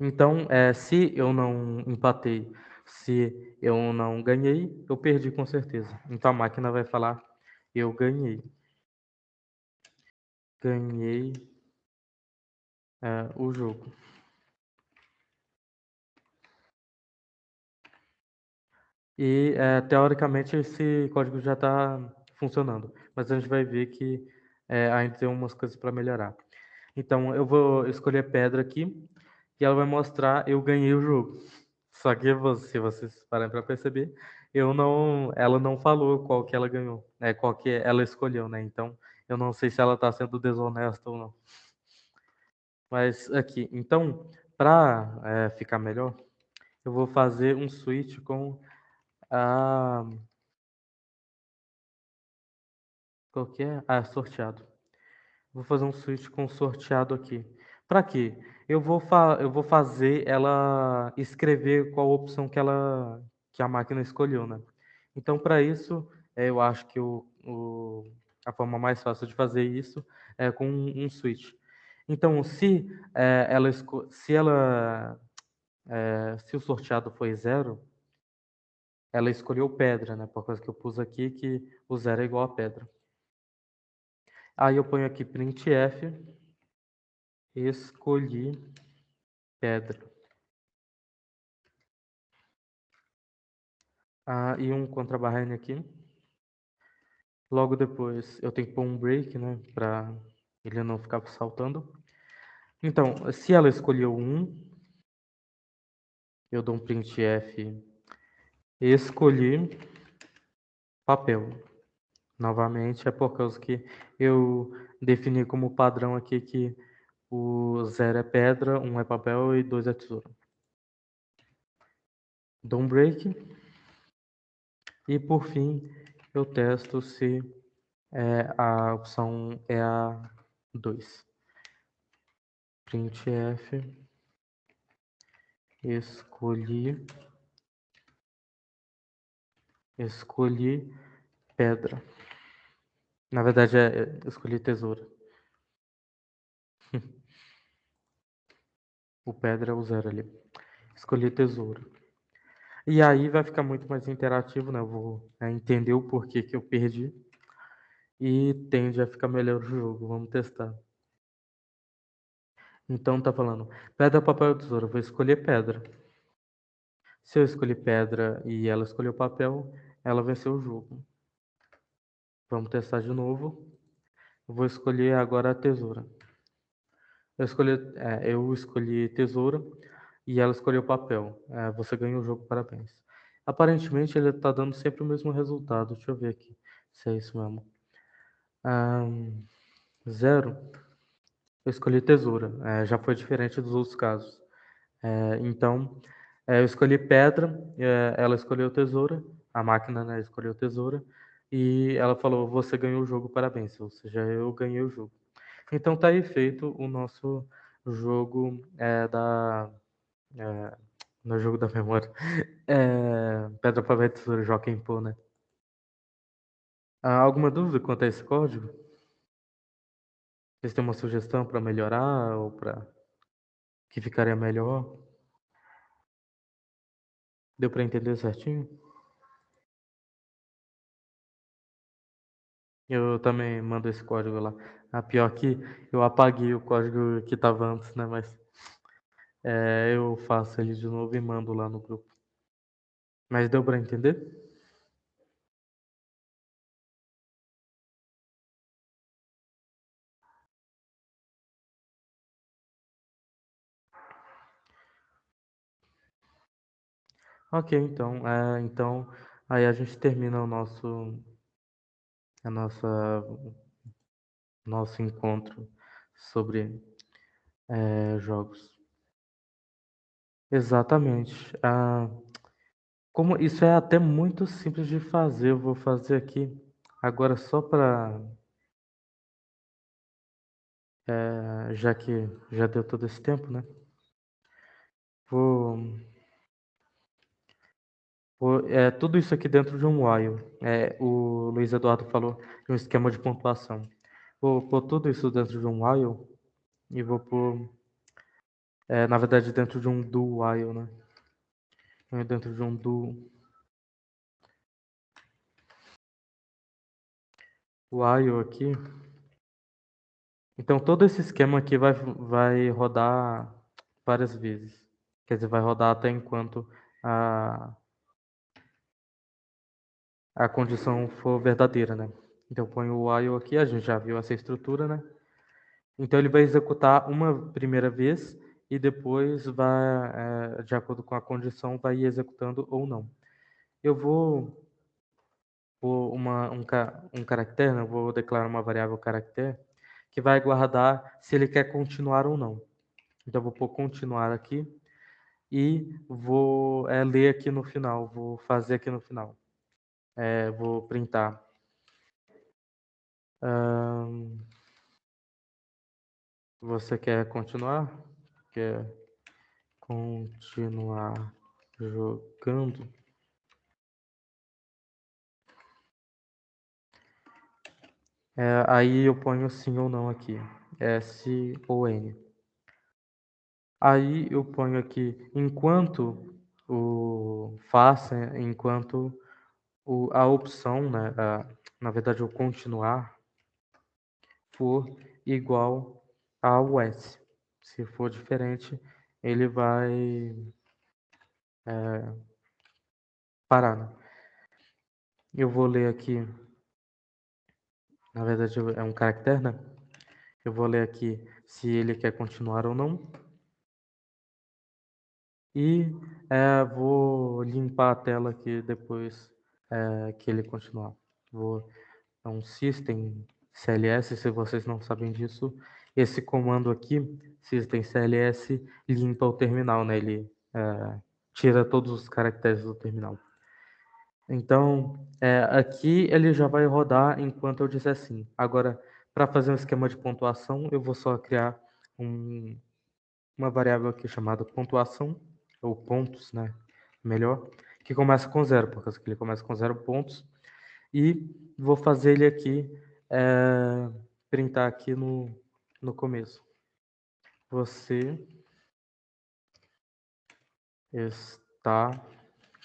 Speaker 2: Então, se eu não empatei, se eu não ganhei, eu perdi com certeza. Então a máquina vai falar, eu ganhei. Ganhei o jogo. E, teoricamente, esse código já está funcionando. Mas a gente vai ver que ainda tem umas coisas para melhorar. Então, eu vou escolher pedra aqui e ela vai mostrar eu ganhei o jogo. Só que se vocês pararem para perceber, ela não falou qual que ela ganhou, né? Qual que ela escolheu, né? Então, eu não sei se ela está sendo desonesta ou não. Mas aqui, então, para ficar melhor, eu vou fazer um switch com a qual que é? Sorteado. Vou fazer um switch com sorteado aqui. Para quê? Eu vou fazer ela escrever qual opção que a máquina escolheu, né? Então, para isso, eu acho que a forma mais fácil de fazer isso é com um switch. Então, se o sorteado foi 0, ela escolheu pedra, né? Por causa que eu pus aqui que o 0 é igual a pedra. Aí eu ponho aqui printf, escolhi pedra. E um contrabarra aqui. Logo depois eu tenho que pôr um break, né? Para ele não ficar saltando. Então, se ela escolheu 1, eu dou um printf, escolhi papel. Novamente, é por causa que eu defini como padrão aqui que o 0 é pedra, 1 é papel e 2 é tesoura. Dou um break. E por fim, eu testo se a opção é a 2. Printf, escolhi pedra. Na verdade, escolhi tesoura. O pedra é o 0 ali. Escolhi tesoura. E aí vai ficar muito mais interativo, né? Eu vou entender o porquê que eu perdi. E tende a ficar melhor o jogo. Vamos testar. Então tá falando, pedra, papel, tesoura. Vou escolher pedra. Se eu escolher pedra e ela escolheu papel, ela venceu o jogo. Vamos testar de novo. Eu vou escolher agora a tesoura. Eu escolhi tesoura e ela escolheu papel. Você ganhou o jogo, parabéns. Aparentemente ele está dando sempre o mesmo resultado. Deixa eu ver aqui se é isso mesmo. 0. Eu escolhi tesoura. Já foi diferente dos outros casos. Então, eu escolhi pedra, ela escolheu tesoura, a máquina, né, escolheu tesoura, e ela falou, você ganhou o jogo, parabéns, ou seja, eu ganhei o jogo. Então tá aí feito o nosso jogo no jogo da memória. Pedra, papel, tesoura, Joaquim Pô, né? Alguma dúvida quanto a esse código? Vocês têm uma sugestão para melhorar ou para que ficaria melhor? Deu para entender certinho? Eu também mando esse código lá. Pior que eu apaguei o código que estava antes, né? Mas eu faço ele de novo e mando lá no grupo. Mas deu para entender? Ok, então aí a gente termina a nosso encontro sobre jogos. Exatamente. Como isso é até muito simples de fazer, eu vou fazer aqui agora só para, já que já deu todo esse tempo, né? Vou, tudo isso aqui dentro de um while. O Luiz Eduardo falou de um esquema de pontuação. Vou pôr tudo isso dentro de um while e vou pôr, na verdade, dentro de um do while, né? Dentro de um do while aqui. Então todo esse esquema aqui vai rodar várias vezes. Quer dizer, vai rodar até enquanto a, a condição for verdadeira, né? Então eu ponho o while aqui, a gente já viu essa estrutura, né? Então ele vai executar uma primeira vez e depois vai, de acordo com a condição, vai ir executando ou não. Eu vou pôr um caractere, né? Eu vou declarar uma variável caractere que vai guardar se ele quer continuar ou não. Então eu vou pôr continuar aqui e vou ler aqui no final, vou fazer aqui no final. Vou printar. Você quer continuar? Quer continuar jogando? Aí eu ponho sim ou não aqui. S ou N. Aí eu ponho aqui enquanto enquanto a opção, né, na verdade o continuar for igual ao S. Se for diferente, ele vai parar, né? Eu vou ler aqui, na verdade é um caractere, né? Eu vou ler aqui se ele quer continuar ou não. E vou limpar a tela aqui depois que ele continuar. Vou dar um system cls, se vocês não sabem disso. Esse comando aqui, system cls, limpa o terminal, né? Ele tira todos os caracteres do terminal. Então, aqui ele já vai rodar enquanto eu disser sim. Agora, para fazer um esquema de pontuação, eu vou só criar uma variável aqui chamada pontuação, ou pontos, né? Melhor, que começa com 0, por causa que ele começa com 0 pontos. E vou fazer ele aqui, printar aqui no começo. Você está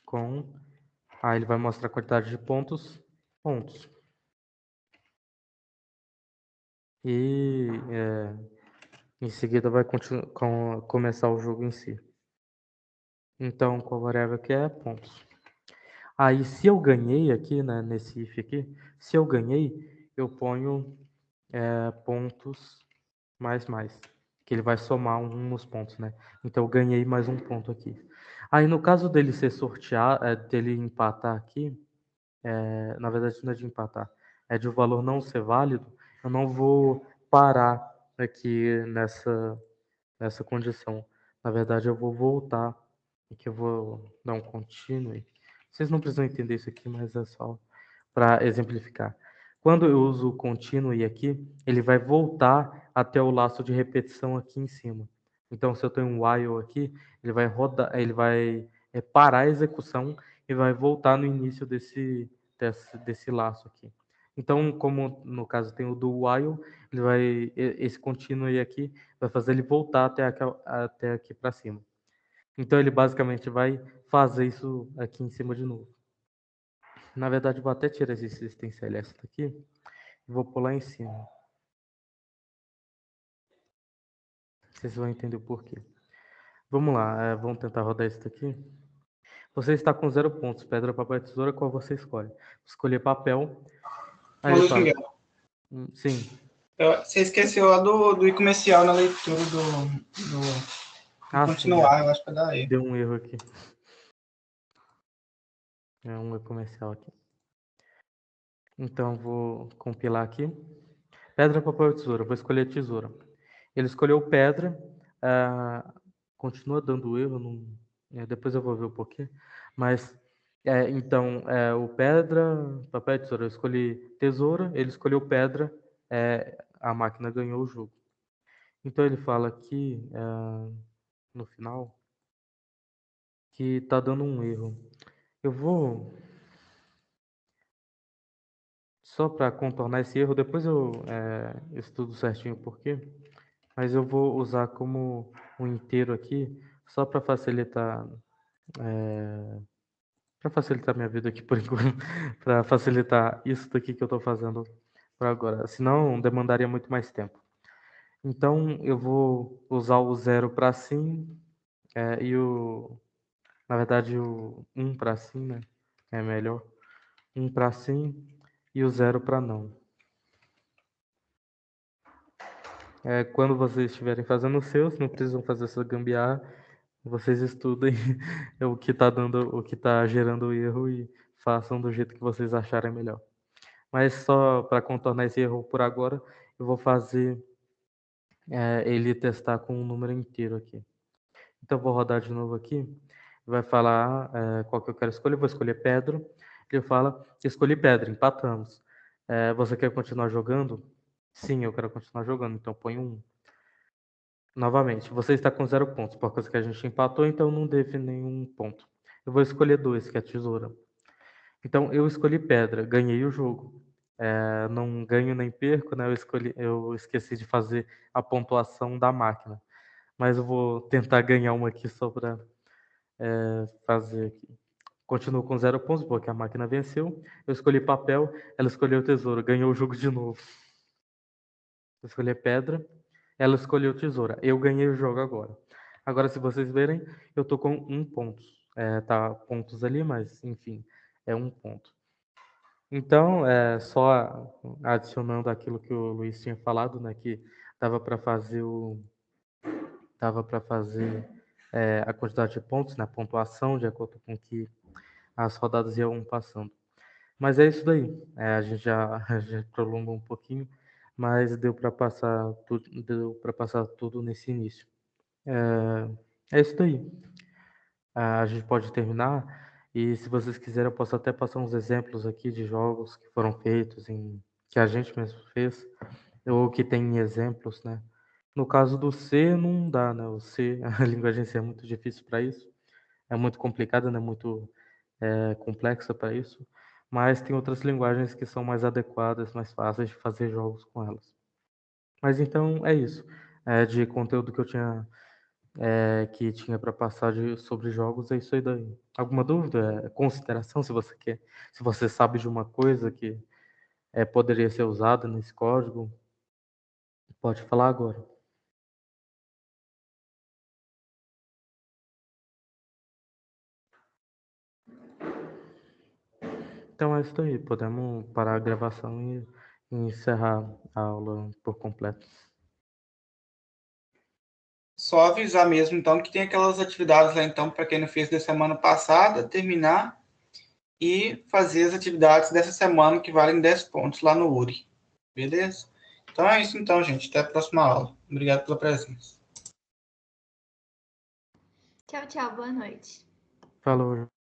Speaker 2: com... Aí ele vai mostrar a quantidade de pontos. E em seguida vai começar o jogo em si. Então, qual variável que é? Pontos. Aí, se eu ganhei aqui, né, nesse if aqui, se eu ganhei, eu ponho pontos mais, que ele vai somar nos pontos, né? Então, eu ganhei mais um ponto aqui. Aí, no caso dele ser sorteado, dele empatar aqui, na verdade não é de empatar, é de o valor não ser válido, eu não vou parar aqui nessa condição. Na verdade, eu vou voltar, aqui eu vou dar um continue. Vocês não precisam entender isso aqui, mas é só para exemplificar. Quando eu uso o continue aqui, ele vai voltar até o laço de repetição aqui em cima. Então, se eu tenho um while aqui, ele vai rodar, ele vai parar a execução e vai voltar no início desse laço aqui. Então, como no caso tem o do while, esse contínuo aí aqui vai fazer ele voltar até aqui para cima. Então, ele basicamente vai fazer isso aqui em cima de novo. Na verdade, vou até tirar esse existência ls daqui e vou pular em cima. Vocês vão entender o porquê. Vamos lá, vamos tentar rodar isso daqui. Você está com 0 pontos. Pedra, papel, tesoura, qual você escolhe? Escolher papel. Aí ele
Speaker 1: Luiz
Speaker 2: fala,
Speaker 1: Miguel,
Speaker 2: sim.
Speaker 1: você esqueceu lá do comercial na leitura do
Speaker 2: Sim,
Speaker 1: continuar, eu acho que vai dar aí.
Speaker 2: deu um erro aqui. É um erro comercial aqui. Então, vou compilar aqui. Pedra, papel, tesoura. Vou escolher tesoura. Ele escolheu pedra. Continua dando erro. Depois eu vou ver o porquê. Mas, então, o pedra, papel e tesoura. Eu escolhi tesoura. Ele escolheu pedra. A máquina ganhou o jogo. Então, ele fala aqui, no final, que tá dando um erro. Eu vou... Só para contornar esse erro, depois eu estudo certinho o porquê. Mas eu vou usar como um inteiro aqui, só para facilitar minha vida aqui por enquanto, para facilitar isso daqui que eu estou fazendo por agora. Senão demandaria muito mais tempo. Então eu vou usar o 0 para sim e na verdade o 1 para sim, né? É melhor. 1 para sim e o 0 para não. Quando vocês estiverem fazendo o seu, não precisam fazer essa gambiarra. Vocês estudem o que está gerando o erro e façam do jeito que vocês acharem melhor. Mas só para contornar esse erro por agora, eu vou fazer ele testar com um número inteiro aqui. Então eu vou rodar de novo aqui. Vai falar qual que eu quero escolher. Eu vou escolher pedra. Ele fala, escolhi pedra, empatamos. Você quer continuar jogando? Sim, eu quero continuar jogando. Então põe 1. Novamente, você está com 0 pontos, por causa que a gente empatou, então não teve nenhum ponto. Eu vou escolher 2, que é a tesoura. Então, eu escolhi pedra, ganhei o jogo. Não ganho nem perco, né? Eu esqueci de fazer a pontuação da máquina. Mas eu vou tentar ganhar uma aqui só para fazer aqui. Continuo com 0 pontos, porque a máquina venceu. Eu escolhi papel, ela escolheu tesoura, ganhou o jogo de novo. Eu escolhi pedra, ela escolheu tesoura. Eu ganhei o jogo agora. Agora, se vocês verem, eu tô com 1 ponto. Tá pontos ali, mas enfim, é 1 ponto. Então, só adicionando aquilo que o Luiz tinha falado, né, que dava para fazer a quantidade de pontos, né, a pontuação, de acordo com que as rodadas iam passando. Mas é isso daí. A gente já prolongou um pouquinho, mas deu para passar tudo nesse início. É isso daí. A gente pode terminar e se vocês quiserem eu posso até passar uns exemplos aqui de jogos que foram feitos que a gente mesmo fez ou que tem exemplos, né? No caso do C não dá, né? O C, a linguagem C é muito difícil para isso, é muito complicada, né? Muito complexa para isso. Mas tem outras linguagens que são mais adequadas, mais fáceis de fazer jogos com elas. Mas então é isso. De conteúdo que eu tinha que tinha para passar sobre jogos, é isso aí daí. Alguma dúvida? Consideração, se você quer, se você sabe de uma coisa que poderia ser usada nesse código, pode falar agora. Então é isso aí, podemos parar a gravação e encerrar a aula por completo.
Speaker 1: Só avisar mesmo, então, que tem aquelas atividades lá, então, para quem não fez da semana passada, terminar e fazer as atividades dessa semana que valem 10 pontos lá no URI. Beleza? Então é isso, então, gente. Até a próxima aula. Obrigado pela presença.
Speaker 3: Tchau, tchau. Boa noite.
Speaker 2: Falou.